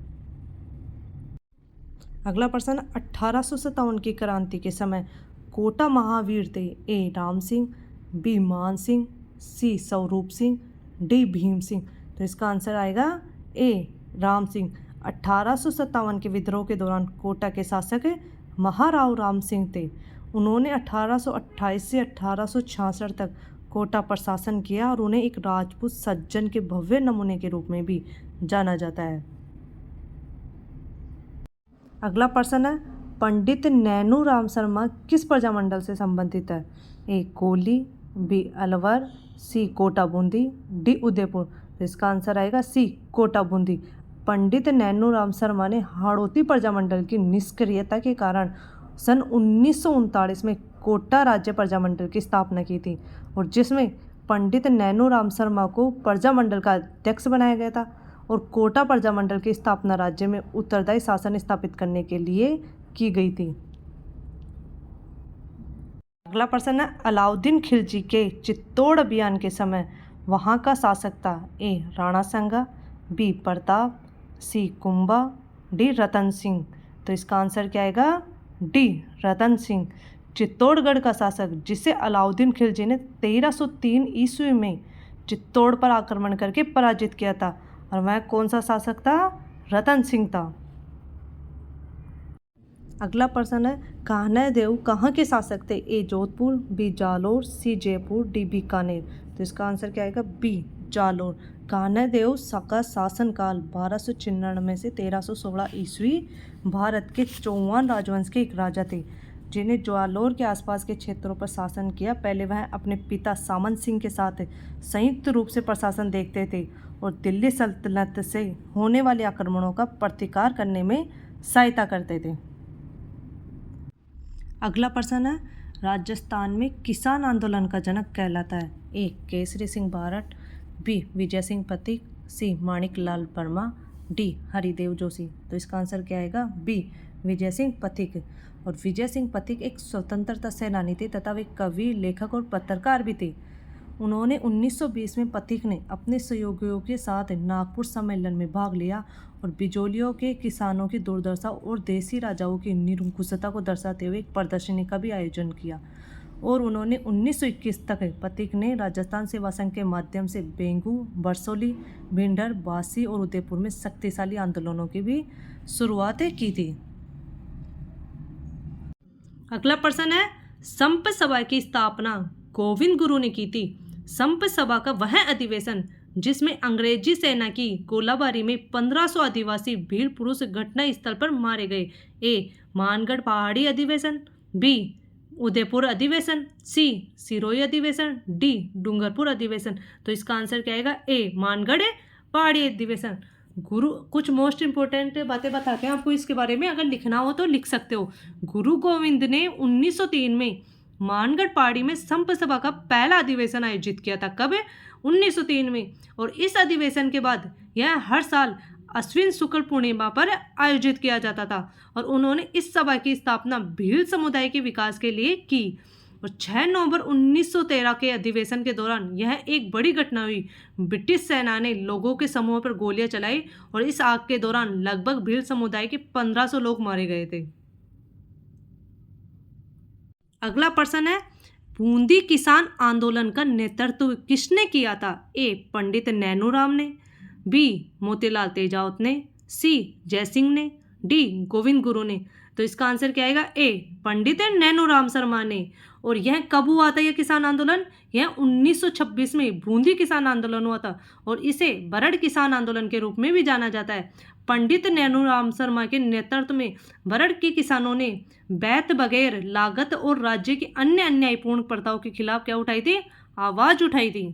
अगला प्रश्न, 1857 की क्रांति के समय कोटा महावीर थे? ए राम सिंह, बी मान सिंह, सी स्वरूप सिंह, डी भीम सिंह। तो इसका आंसर आएगा ए राम सिंह। 1857 के विद्रोह के दौरान कोटा के शासक महाराव राम सिंह थे। उन्होंने 1828 से 1866 तक कोटा पर शासन किया और उन्हें एक राजपूत सज्जन के भव्य नमूने के रूप में भी जाना जाता है। अगला प्रश्न है, पंडित नैनू राम शर्मा किस प्रजामंडल से संबंधित है? ए कोली, बी अलवर, सी कोटा बूंदी, डी उदयपुर। तो इसका आंसर आएगा सी कोटा बूंदी। पंडित नैनू राम शर्मा ने हाड़ौती प्रजामंडल की निष्क्रियता के कारण सन 1939 में कोटा राज्य प्रजामंडल की स्थापना की थी, और जिसमें पंडित नैनू राम शर्मा को प्रजामंडल का अध्यक्ष बनाया गया था और कोटा प्रजामंडल की स्थापना राज्य में उत्तरदायी शासन स्थापित करने के लिए की गई थी। अगला प्रश्न है, अलाउद्दीन खिलजी के चित्तौड़ अभियान के समय वहां का शासक था? ए राणा सांगा, बी प्रताप, सी कुंभा, डी रतन सिंह। तो इसका आंसर क्या आएगा? डी रतन सिंह। चित्तौड़गढ़ का शासक जिसे अलाउद्दीन खिलजी ने 1303 ईस्वी में चित्तौड़ पर आक्रमण करके पराजित किया था, और वह कौन सा शासक था? रतन सिंह था। अगला प्रश्न है, कान्हा देव कहाँ के शासक थे? ए जोधपुर, बी जालोर, सी जयपुर, डी बीकानेर। तो इसका आंसर क्या आएगा? बी जालोर। कान्हा देव का शासनकाल 1299 से 1316 ईस्वी भारत के चौहान राजवंश के एक राजा थे, जिन्हें जालोर के आसपास के क्षेत्रों पर शासन किया। पहले वह अपने पिता सामंत सिंह के साथ संयुक्त रूप से प्रशासन देखते थे और दिल्ली सल्तनत से होने वाले आक्रमणों का प्रतिकार करने में सहायता करते थे। अगला प्रश्न है, राजस्थान में किसान आंदोलन का जनक कहलाता है? ए केसरी सिंह बारठ, बी विजय सिंह पथिक, सी माणिक लाल वर्मा, डी हरिदेव जोशी। तो इसका आंसर क्या आएगा? बी विजय सिंह पथिक। और विजय सिंह पथिक एक स्वतंत्रता सेनानी थे तथा वे कवि, लेखक और पत्रकार भी थे। उन्होंने 1920 में पथिक ने अपने सहयोगियों के साथ नागपुर सम्मेलन में भाग लिया और बिजोलियों के किसानों की दुर्दशा और देसी राजाओं की निरंकुशता को दर्शाते हुए एक प्रदर्शनी का भी आयोजन किया। और उन्होंने 1921 तक पथिक ने राजस्थान सेवा संघ के माध्यम से बेंगू, बरसोली, भिंडर, बासी और उदयपुर में शक्तिशाली आंदोलनों की भी शुरुआत की थी। अगला प्रश्न है, संप सभा की स्थापना गोविंद गुरु ने की थी। संप सभा का वह अधिवेशन जिसमें अंग्रेजी सेना की गोलाबारी में 1500 आदिवासी भीड़ पुरुष घटना स्थल पर मारे गए। ए मानगढ़ पहाड़ी अधिवेशन, बी उदयपुर अधिवेशन, सी सिरोही अधिवेशन, डी डूंगरपुर अधिवेशन। तो इसका आंसर क्या आएगा? ए मानगढ़ पहाड़ी अधिवेशन। गुरु कुछ मोस्ट इंपॉर्टेंट बातें बताते हैं आपको इसके बारे में, अगर लिखना हो तो लिख सकते हो। गुरु गोविंद ने 1903 में मानगढ़ पहाड़ी में संप सभा का पहला अधिवेशन आयोजित किया था। कब? 1903 में। और इस अधिवेशन के बाद यह हर साल अश्विन शुक्ल पूर्णिमा पर आयोजित किया जाता था और उन्होंने इस सभा की स्थापना भील समुदाय के विकास के लिए की। और 6 नवंबर 1913 के अधिवेशन के दौरान यह एक बड़ी घटना हुई। ब्रिटिश सेना ने लोगों के समूह पर गोलियां चलाई और इस आग के दौरान लगभग भील समुदाय के 1500 लोग मारे गए थे। अगला प्रश्न है, बूंदी किसान आंदोलन का नेतृत्व किसने किया था? ए पंडित नैनूराम ने, बी मोतीलाल तेजावत ने, सी जयसिंह ने, डी गोविंद गुरु ने। तो इसका आंसर क्या आएगा? ए पंडित नैनूराम शर्मा ने। और यह कब हुआ था? यह किसान आंदोलन यह 1926 में बूंदी किसान आंदोलन हुआ था और इसे बरड़ किसान आंदोलन के रूप में भी जाना जाता है। पंडित नैनूराम शर्मा के नेतृत्व में बरड़ के किसानों ने बैत बगैर लागत और राज्य की अन्य अन्यायपूर्ण प्रथाओं के खिलाफ क्या उठाई थी? आवाज उठाई थी।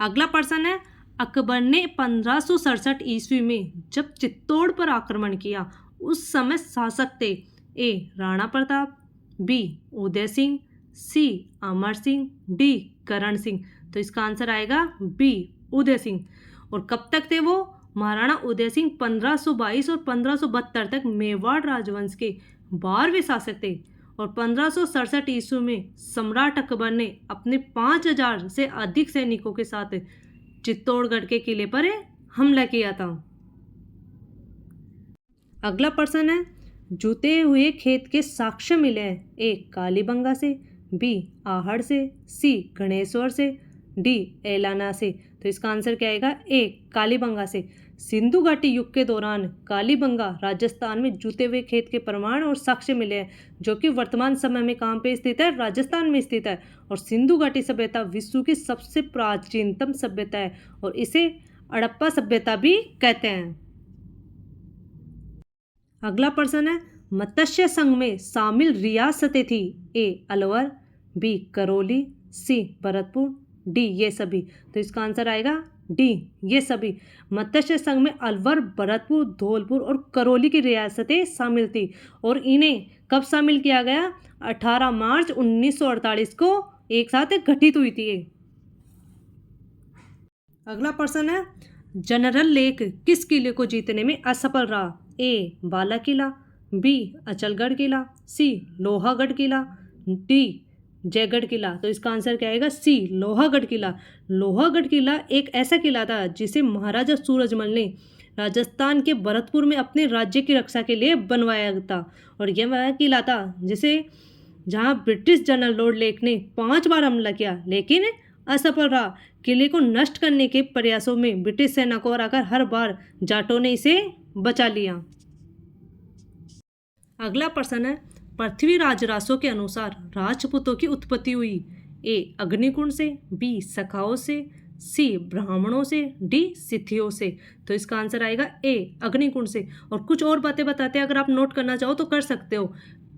अगला प्रश्न है, अकबर ने 1567 ईस्वी में जब चित्तौड़ पर आक्रमण किया उस समय शासक थे? ए राणा प्रताप, बी उदय सिंह, सी अमर सिंह, डी करण सिंह। तो इसका आंसर आएगा बी उदय सिंह। और कब तक थे वो? महाराणा उदय सिंह 1522 और 1572 तक मेवाड़ राजवंश के 12वें शासक थे और 1567 ईस्वी में सम्राट अकबर ने अपने 5000 से अधिक सैनिकों के साथ चित्तौड़गढ़ के किले पर हमला किया था। अगला प्रश्न है, जुते हुए खेत के साक्ष्य मिले हैं। ए कालीबंगा से, बी आहड़ से, सी गणेश्वर से, डी एलाना से। तो इसका आंसर क्या आएगा? ए कालीबंगा से। सिंधु घाटी युग के दौरान कालीबंगा राजस्थान में जुते हुए खेत के प्रमाण और साक्ष्य मिले हैं, जो कि वर्तमान समय में कहाँ पे स्थित है? राजस्थान में स्थित है। और सिंधु घाटी सभ्यता विश्व की सबसे प्राचीनतम सभ्यता है और इसे हड़प्पा सभ्यता भी कहते हैं। अगला प्रश्न है, मत्स्य संघ में शामिल रियासतें थी। ए अलवर, बी करौली, सी भरतपुर, डी ये सभी। तो इसका आंसर आएगा डी ये सभी। मत्स्य संघ में अलवर, भरतपुर, धौलपुर और करौली की रियासतें शामिल थी और इन्हें कब शामिल किया गया? 18 मार्च 1948 को एक साथ गठित हुई थी। अगला प्रश्न है, जनरल लेक किस किले को जीतने में असफल रहा? ए बाला किला, बी अचलगढ़ किला, सी लोहागढ़ किला, डी जयगढ़ किला। तो इसका आंसर क्या आएगा? सी लोहागढ़ किला। लोहागढ़ किला एक ऐसा किला था जिसे महाराजा सूरजमल ने राजस्थान के भरतपुर में अपने राज्य की रक्षा के लिए बनवाया था और यह वह किला था जहां ब्रिटिश जनरल लॉर्ड लेक ने 5 बार हमला किया लेकिन असफल रहा। किले को नष्ट करने के प्रयासों में ब्रिटिश सेना को हराकर हर बार जाटों ने इसे बचा लिया। अगला प्रश्न है, पृथ्वीराज रासो के अनुसार राजपूतों की उत्पत्ति हुई। ए अग्निकुंड से, बी सखाओं से, सी ब्राह्मणों से, डी सिथियों से। तो इसका आंसर आएगा ए अग्निकुंड से। और कुछ और बातें बताते हैं, अगर आप नोट करना चाहो तो कर सकते हो।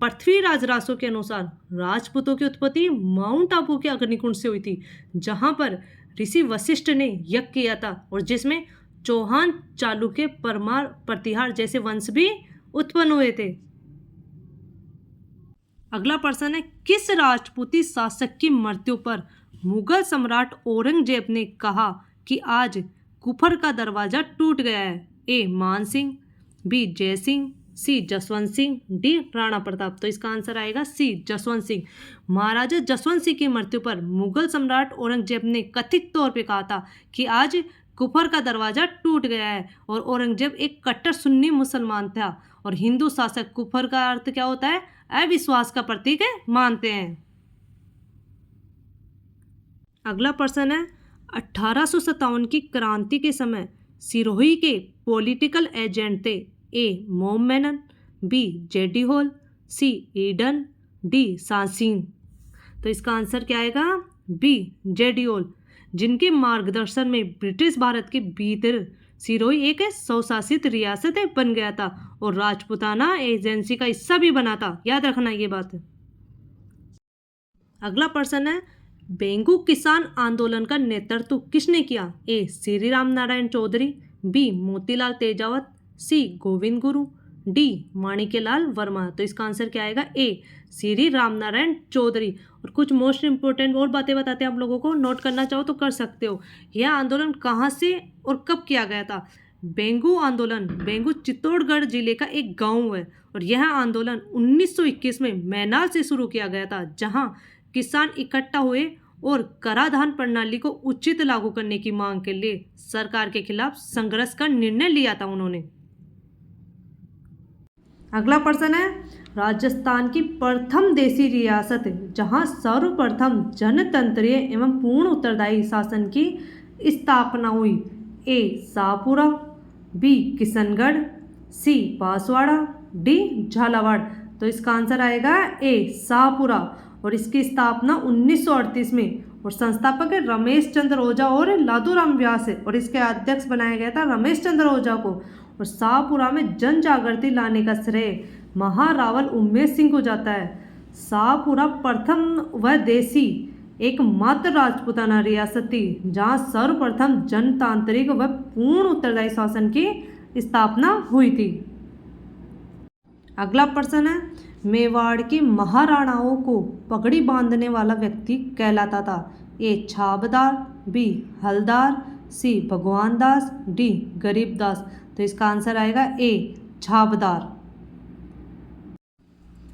पृथ्वीराज रासो के अनुसार राजपूतों की उत्पत्ति माउंट आबू के अग्निकुंड से हुई थी, जहां पर ऋषि वशिष्ठ ने यज्ञ किया था और जिसमें चौहान, चालुक्य, परमार, प्रतिहार जैसे वंश भी उत्पन्न हुए थे। अगला प्रश्न है, किस राजपूती शासक की मृत्यु पर मुगल सम्राट औरंगजेब ने कहा कि आज कुफर का दरवाजा टूट गया है? ए मान सिंह, बी जय सिंह, सी जसवंत सिंह, डी राणा प्रताप। तो इसका आंसर आएगा सी जसवंत सिंह। महाराजा जसवंत सिंह की मृत्यु पर मुगल सम्राट औरंगजेब ने कथित तौर पे कहा था कि आज कुफर का दरवाजा टूट गया है और औरंगजेब एक कट्टर सुन्नी मुसलमान था और हिंदू शासक कुफर का अर्थ क्या होता है? अविश्वास का प्रतीक मानते हैं। अगला प्रश्न है, 1857 की क्रांति के समय सिरोही के पॉलिटिकल एजेंट थे। ए मॉम Menon, B JD Hall, C Eden, D सांसीन। तो इसका आंसर क्या आएगा? बी जेडी हॉल, जिनके मार्गदर्शन में ब्रिटिश भारत के भीतर सिरोही एक स्वशासित रियासत बन गया था और राजपूताना एजेंसी का हिस्सा भी बना था। याद रखना ये बात। अगला प्रश्न है, बेंगू किसान आंदोलन का नेतृत्व किसने किया? ए श्री राम नारायण चौधरी, बी मोतीलाल तेजावत, सी गोविंद गुरु, डी माणिक्यलाल वर्मा। तो इसका आंसर क्या आएगा? ए श्री राम नारायण चौधरी। और कुछ मोस्ट इंपोर्टेंट और बातें बताते हैं, आप लोगों को नोट करना चाहो तो कर सकते हो। यह आंदोलन कहाँ से और कब किया गया था? बेंगू आंदोलन, बेंगू चित्तौड़गढ़ जिले का एक गांव है और यह आंदोलन 1921 में मैनाल से शुरू किया गया था, जहां किसान इकट्ठा हुए और कराधान प्रणाली को उचित लागू करने की मांग के लिए सरकार के खिलाफ संघर्ष का निर्णय लिया था उन्होंने। अगला प्रश्न है, राजस्थान की प्रथम देसी रियासत जहां सर्वप्रथम जनतंत्रीय एवं पूर्ण उत्तरदायी शासन की स्थापना हुई। ए शाहपुरा, बी किशनगढ़, सी बांसवाड़ा, डी झालावाड़। तो इसका आंसर आएगा ए शाहपुरा और इसकी स्थापना 1938 में और संस्थापक रमेश चंद्र ओझा और लादूराम व्यास है और इसके अध्यक्ष बनाया गया था रमेश चंद्र ओझा को। और शाहपुरा में जन जागृति लाने का श्रेय महारावल उमेश सिंह को जाता है। शाहपुरा प्रथम व देसी एकमात्र राजपूताना रियासत थी जहां सर्वप्रथम जनतांत्रिक व पूर्ण उत्तरदायी शासन की स्थापना हुई थी। अगला प्रश्न है, मेवाड़ के महाराणाओं को पगड़ी बांधने वाला व्यक्ति कहलाता था। ए छाबदार, बी हलदार, सी भगवान दास, डी गरीबदास। तो इसका आंसर आएगा ए छाबदार।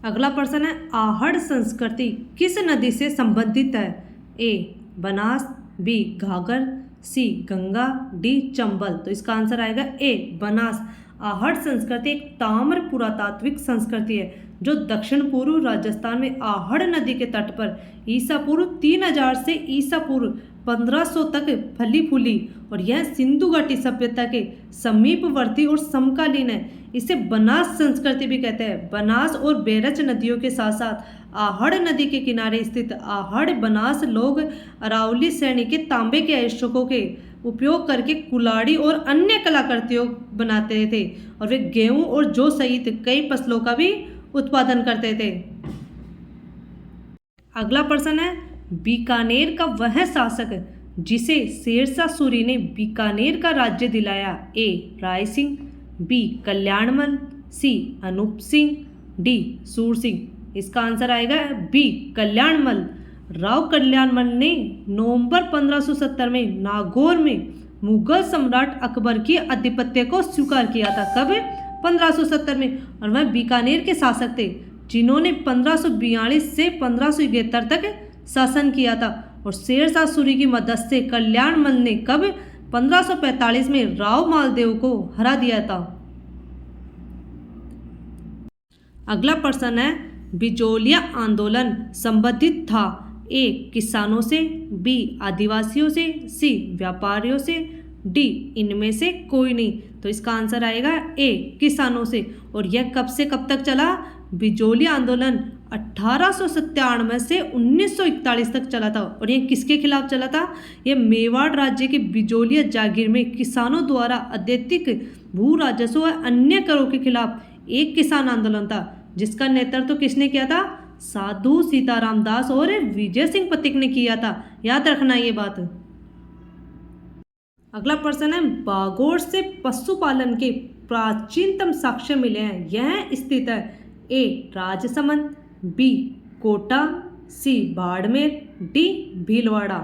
अगला प्रश्न है आहड़ संस्कृति किस नदी से संबंधित है? ए बनास, बी घाघर, सी गंगा, डी चंबल। तो इसका आंसर आएगा ए बनास। आहड़ संस्कृति एक ताम्र पुरातात्विक संस्कृति है जो दक्षिण पूर्व राजस्थान में आहड़ नदी के तट पर ईसा पूर्व 3000 से ईसा पूर्व 1500 तक फली फूली और यह सिंधु घाटी सभ्यता के समीपवर्ती और समकालीन है। इसे बनास संस्कृति भी कहते हैं। बनास और बेरच नदियों के साथ साथ आहड़ नदी के किनारे स्थित आहड़ बनास लोग अरावली श्रेणी के तांबे के अयस्कों के उपयोग करके कुल्हाड़ी और अन्य कलाकृतियों बनाते थे और वे गेहूं और जौ सहित कई फसलों का भी उत्पादन करते थे। अगला प्रश्न है बीकानेर का वह शासक जिसे शेरशाह सूरी ने बीकानेर का राज्य दिलाया? ए राय सिंह, बी कल्याणमल, सी अनूप सिंह, डी सूर सिंह। इसका आंसर आएगा बी कल्याणमल। राव कल्याणमल ने नवंबर 1570 में नागौर में मुगल सम्राट अकबर की आधिपत्य को स्वीकार किया था। कब? 1570 में। और वह बीकानेर के शासक थे जिन्होंने 1542 से 1571 तक शासन किया था और शेरशाह सूरी की मदद से कल्याणमल ने कब 1545 में राव मालदेव को हरा दिया था। अगला प्रश्न है बिजोलिया आंदोलन संबंधित था? ए किसानों से, बी आदिवासियों से, सी व्यापारियों से, डी इनमें से कोई नहीं। तो इसका आंसर आएगा ए किसानों से। और यह कब से कब तक चला? बिजोलिया आंदोलन 1897 से 1941 तक चला था। और यह किसके खिलाफ चला था? यह मेवाड़ राज्य के बिजोलिया जागीर में किसानों द्वारा अत्यधिक भू राजस्व व अन्य करों के खिलाफ एक किसान आंदोलन था जिसका नेतृत्व किसने किया था? साधु सीताराम दास और विजय सिंह पथिक ने किया था। याद रखना ये बात। अगला प्रश्न है बागोर से पशुपालन के प्राचीनतम साक्ष्य मिले हैं। यह स्थित है ए राजसमंद, बी कोटा, सी बाड़मेर, डी भीलवाड़ा।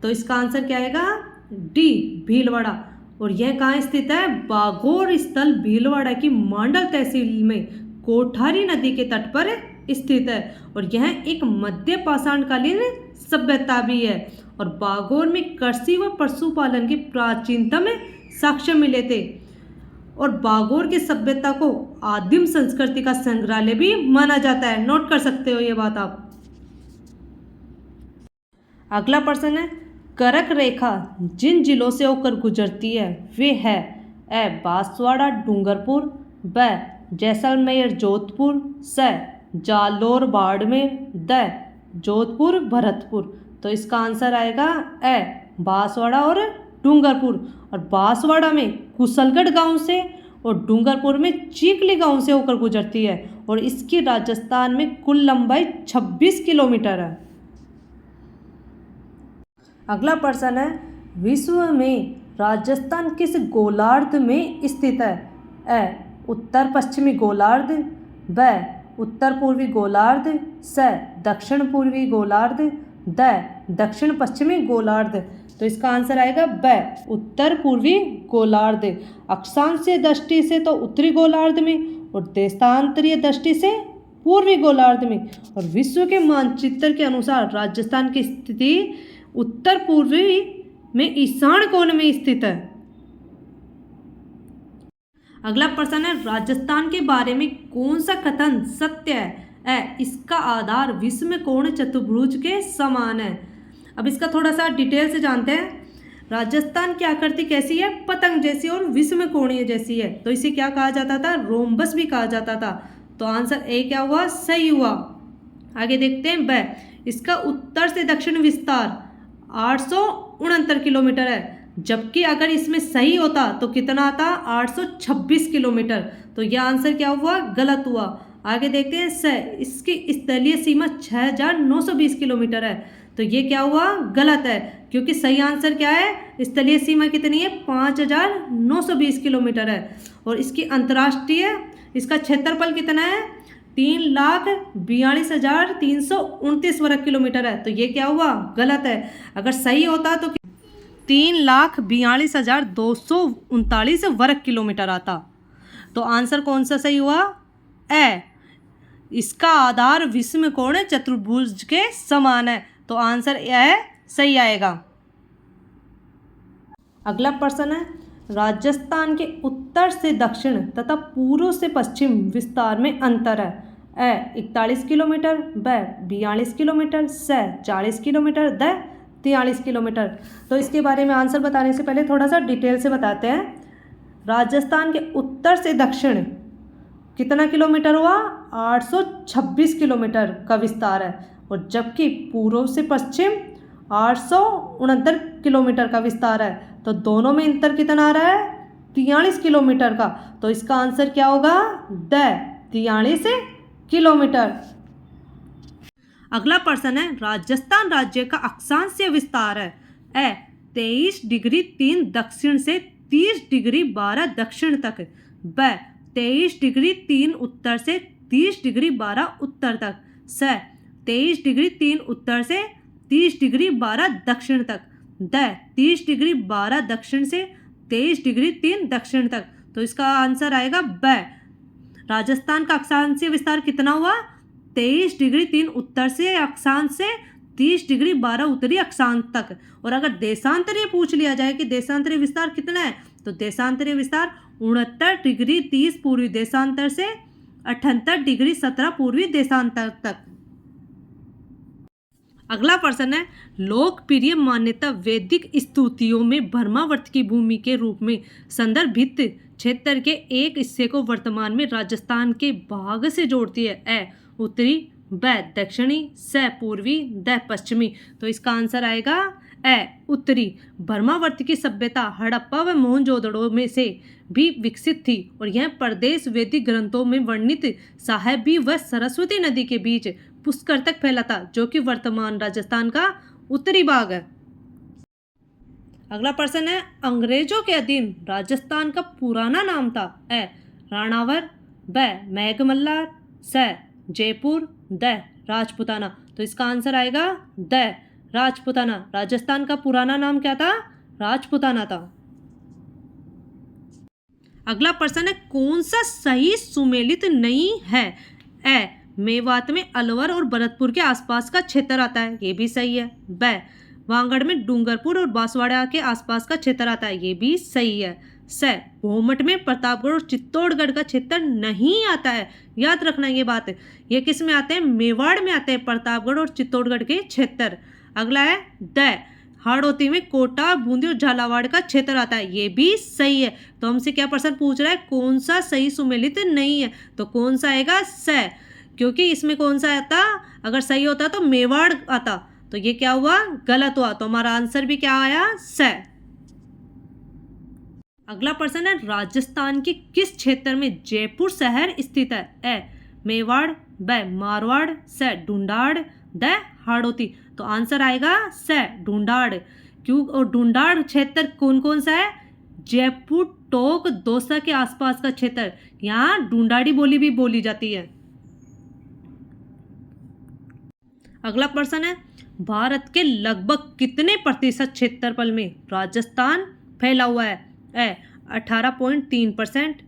तो इसका आंसर क्या आएगा? डी भीलवाड़ा। और यह कहाँ स्थित है? बागोर स्थल भीलवाड़ा की मांडल तहसील में कोठारी नदी के तट पर स्थित है और यह एक मध्य पाषाणकालीन सभ्यता भी है। और बागोर में कृषि व पशुपालन के प्राचीनतम साक्ष्य मिले थे और बागोर की सभ्यता को आदिम संस्कृति का संग्रहालय भी माना जाता है। नोट कर सकते हो ये बात आप। अगला प्रश्न है करक रेखा जिन जिलों से होकर गुजरती है वे है? ए बांसवाड़ा डूंगरपुर, ब जैसलमेर जोधपुर, स जालोर बाड़मेर, द जोधपुर भरतपुर। तो इसका आंसर आएगा ए बांसवाड़ा और डूंगरपुर। और बांसवाड़ा में कुशलगढ़ गांव से और डूंगरपुर में चीखली गांव से होकर गुजरती है और इसकी राजस्थान में कुल लंबाई 26 किलोमीटर है। अगला प्रश्न है विश्व में राजस्थान किस गोलार्ध में स्थित है? ए उत्तर पश्चिमी गोलार्ध, ब उत्तर पूर्वी गोलार्ध, स दक्षिण पूर्वी गोलार्ध, द दक्षिण पश्चिमी गोलार्ध। तो इसका आंसर आएगा ब उत्तर पूर्वी गोलार्ध। अक्षांशीय दृष्टि से तो उत्तरी गोलार्ध में और देशांतरीय दृष्टि से पूर्वी गोलार्ध में। और विश्व के मानचित्र के अनुसार राजस्थान की स्थिति उत्तर पूर्वी में ईशान कोण में स्थित है। अगला प्रश्न है राजस्थान के बारे में कौन सा कथन सत्य है? इसका आधार विषम कोण चतुर्भुज के समान है। अब इसका थोड़ा सा डिटेल से जानते हैं। राजस्थान की आकृति कैसी है? पतंग जैसी और विषम कोणीय जैसी है। तो इसे क्या कहा जाता था? रोम्बस भी कहा जाता था। तो आंसर ए क्या हुआ? सही हुआ। आगे देखते हैं ब इसका उत्तर से दक्षिण विस्तार 869 किलोमीटर है जबकि अगर इसमें सही होता तो कितना आता? 826 किलोमीटर। तो यह आंसर क्या हुआ? गलत हुआ। आगे देखते हैं स इसकी स्थलीय सीमा 6920 किलोमीटर है। तो ये क्या हुआ? गलत है क्योंकि सही आंसर क्या है? स्थलीय सीमा कितनी है? 5920 किलोमीटर है। और इसकी अंतर्राष्ट्रीय इसका क्षेत्रफल कितना है? 3,42,329 वर्ग किलोमीटर है। तो ये क्या हुआ? गलत है। अगर सही होता तो 3,42,239 वर्ग किलोमीटर आता। तो आंसर कौन सा सही हुआ? ए। इसका आधार विषम कोण चतुर्भुज के समान है, तो आंसर ए सही आएगा। अगला प्रश्न है, राजस्थान के उत्तर से दक्षिण तथा पूर्व से पश्चिम विस्तार में अंतर है। ए 41 किलोमीटर, ब 42 किलोमीटर, स 40 किलोमीटर, द 43 किलोमीटर। तो इसके बारे में आंसर बताने से पहले थोड़ा सा डिटेल से बताते हैं। राजस्थान के उत्तर से दक्षिण कितना किलोमीटर हुआ? 826 किलोमीटर का विस्तार है, और जबकि पूर्व से पश्चिम 869 किलोमीटर का विस्तार है। तो दोनों में अंतर कितना आ रहा है? 43 किलोमीटर का। तो इसका आंसर क्या होगा? The 43 kilometre. अगला प्रश्न है, राजस्थान राज्य का अक्षांशीय विस्तार है। ए 23 डिग्री 3 दक्षिण से 30 डिग्री 12 दक्षिण तक, ब 23 डिग्री 3 उत्तर से 30 डिग्री 12 उत्तर तक, स 23 डिग्री 3 उत्तर से 30 डिग्री 12 दक्षिण तक, द 30 डिग्री 12 दक्षिण से 23 डिग्री 3 दक्षिण तक। तो इसका आंसर आएगा ब। राजस्थान का अक्षांशीय विस्तार कितना हुआ? 23 डिग्री 3 उत्तर से अक्षांश से 30 डिग्री 12 उत्तरी अक्षांश तक। और अगर देशांतरीय पूछ लिया जाए कि देशांतरीय विस्तार कितना है, तो देशांतरीय विस्तार 69 डिग्री 30 पूर्वी देशांतर से 78 डिग्री 17 पूर्वी देशांतर तक। अगला प्रश्न है, लोकप्रिय मान्यता वैदिक स्तुतियों में ब्रह्मावर्त की भूमि के रूप में संदर्भित क्षेत्र के एक हिस्से को वर्तमान में राजस्थान के भाग से जोड़ती है। ए उत्तरी, ब दक्षिणी, स पूर्वी, द पश्चिमी। तो इसका आंसर आएगा ए उत्तरी। ब्रह्मावर्त की सभ्यता हड़प्पा व मोहनजोदड़ो में से भी विकसित थी, और यह प्रदेश वैदिक ग्रंथों में वर्णित साहेबी व सरस्वती नदी के बीच पुष्कर तक फैला था, जो कि वर्तमान राजस्थान का उत्तरी भाग है। अगला प्रश्न है, अंग्रेजों के अधीन राजस्थान का पुराना नाम था। ए राणावर, ब मेघमल्लार, स जयपुर, द राजपुताना। तो इसका आंसर आएगा द राजपुताना। राजस्थान का पुराना नाम क्या था? राजपुताना था। अगला प्रश्न है, कौन सा सही सुमेलित नहीं है? ए मेवात में अलवर और भरतपुर के आसपास का क्षेत्र आता है, ये भी सही है। ब वांगड़ में डूंगरपुर और बांसवाड़ा के आसपास का क्षेत्र आता है, ये भी सही है। स भोमट में प्रतापगढ़ और चित्तौड़गढ़ का क्षेत्र नहीं आता है। याद रखना ये बात। ये किस में आते हैं? मेवाड़ में आते हैं प्रतापगढ़ और चित्तौड़गढ़ के क्षेत्र। अगला है द हाड़ौती में कोटा, बूंदी और झालावाड़ का क्षेत्र आता है, ये भी सही है। तो हमसे क्या प्रश्न पूछ रहा है? कौन सा सही सुमेलित नहीं है? तो कौन सा आएगा? स, क्योंकि इसमें कौन सा आता? अगर सही होता तो मेवाड़ आता, तो ये क्या हुआ? गलत हुआ। तो हमारा आंसर भी क्या आया? स। अगला प्रश्न है, राजस्थान के किस क्षेत्र में जयपुर शहर स्थित है? ए मेवाड़, ब मारवाड़, स ढूंढाड़, द हाड़ौती। तो आंसर आएगा स ढूंढाड़। क्यों? और ढूंढाड़ क्षेत्र कौन कौन सा है? जयपुर, टोंक, दौसा के आसपास का क्षेत्र। यहाँ ढूंढाड़ी बोली भी बोली जाती है। अगला प्रश्न है, भारत के लगभग कितने प्रतिशत क्षेत्रफल में राजस्थान फैला हुआ है? ए 18.3%,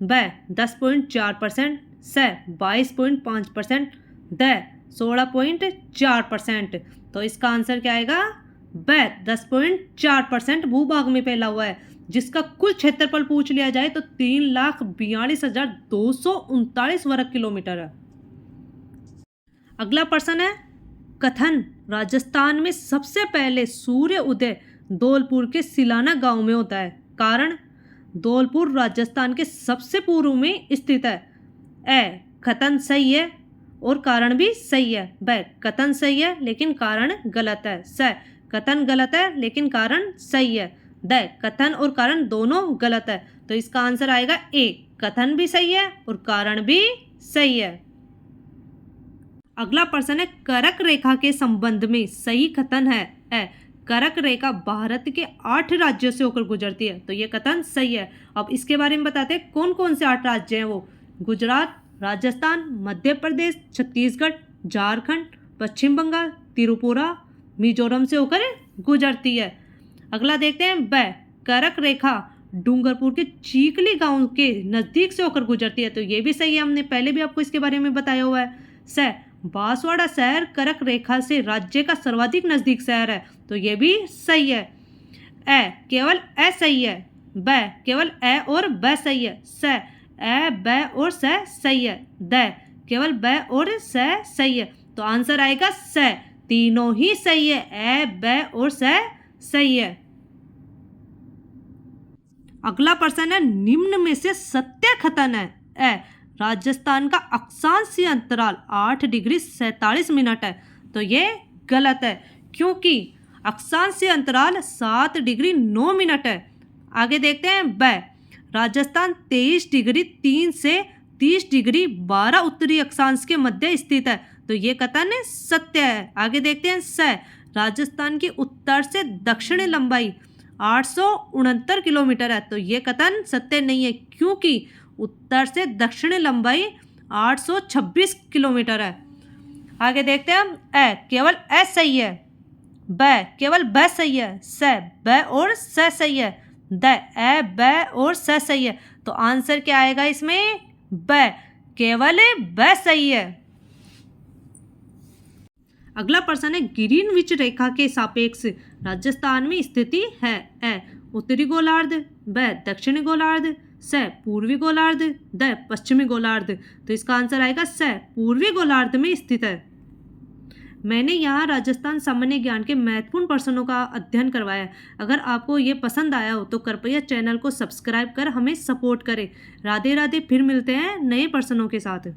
ब 10.4%, स 22.5%, द 16.4%। तो इसका आंसर क्या आएगा? ब 10.4% भूभाग में फैला हुआ है, जिसका कुल क्षेत्रफल पूछ लिया जाए तो 3,42,239 वर्ग किलोमीटर है। अगला प्रश्न है, कथन राजस्थान में सबसे पहले सूर्य उदय धौलपुर के सिलाना गांव में होता है। कारण? धौलपुर राजस्थान के सबसे पूर्व में स्थित है। ए कथन सही है और कारण भी सही है। ब कथन सही है लेकिन कारण गलत है। स कथन गलत है लेकिन कारण सही है। द कथन और कारण दोनों गलत है। तो इसका आंसर आएगा ए, कथन भी सही है और कारण भी सही है। अगला प्रश्न है, करक रेखा के संबंध में सही कथन है। ए करक रेखा भारत के 8 राज्यों से होकर गुजरती है, तो ये कथन सही है। अब इसके बारे में बताते हैं कौन कौन से 8 राज्य हैं वो। गुजरात, राजस्थान, मध्य प्रदेश, छत्तीसगढ़, झारखंड, पश्चिम बंगाल, त्रिपुरा, मिजोरम से होकर गुजरती है। अगला देखते हैं ब, करक रेखा डूंगरपुर के चीकली गांव के नजदीक से होकर गुजरती है, तो ये भी सही है, हमने पहले भी आपको इसके बारे में बताया हुआ है। स, बांसवाड़ा शहर करक रेखा से राज्य का सर्वाधिक नजदीक शहर है, तो ये भी सही है। ए, केवल ए सही है। ब, केवल ए और ब सही है। स, ए, ब और स सही है। द, केवल ब और स सही है, तो आंसर आएगा स। तीनों ही सही है, ए, ब और स सही है। अगला प्रश्न है निम्न में से सत्य कथन है। ए, राजस्थान का अक्षांशीय अंतराल 8 डिग्री 47 मिनट है, तो ये गलत है, क्योंकि अक्षांशीय अंतराल 7 डिग्री 9 मिनट है। आगे देखते हैं ब, राजस्थान 23 डिग्री 3 से 30 डिग्री 12 उत्तरी अक्षांश के मध्य स्थित है, तो ये कथन सत्य है। आगे देखते हैं स, राजस्थान की उत्तर से दक्षिणी लंबाई 869 किलोमीटर है, तो ये कथन सत्य नहीं है, क्योंकि उत्तर से दक्षिणी लंबाई 826 किलोमीटर है। आगे देखते हैं हम ए, केवल ए सही है। ब, केवल ब सही है। स, ब और स सही है। द, ए, ब और स सही है, तो आंसर क्या आएगा इसमें? ब, केवल ब सही है। अगला प्रश्न है ग्रीनविच रेखा के सापेक्ष राजस्थान में स्थिति है। ए, उत्तरी गोलार्ध, ब, दक्षिणी गोलार्ध, स, पूर्वी गोलार्ध, द, पश्चिमी गोलार्ध, तो इसका आंसर आएगा स, पूर्वी गोलार्ध में स्थित है। मैंने यहाँ राजस्थान सामान्य ज्ञान के महत्वपूर्ण प्रश्नों का अध्ययन करवाया है। अगर आपको ये पसंद आया हो तो कृपया चैनल को सब्सक्राइब कर हमें सपोर्ट करें। राधे राधे, फिर मिलते हैं नए प्रश्नों के साथ।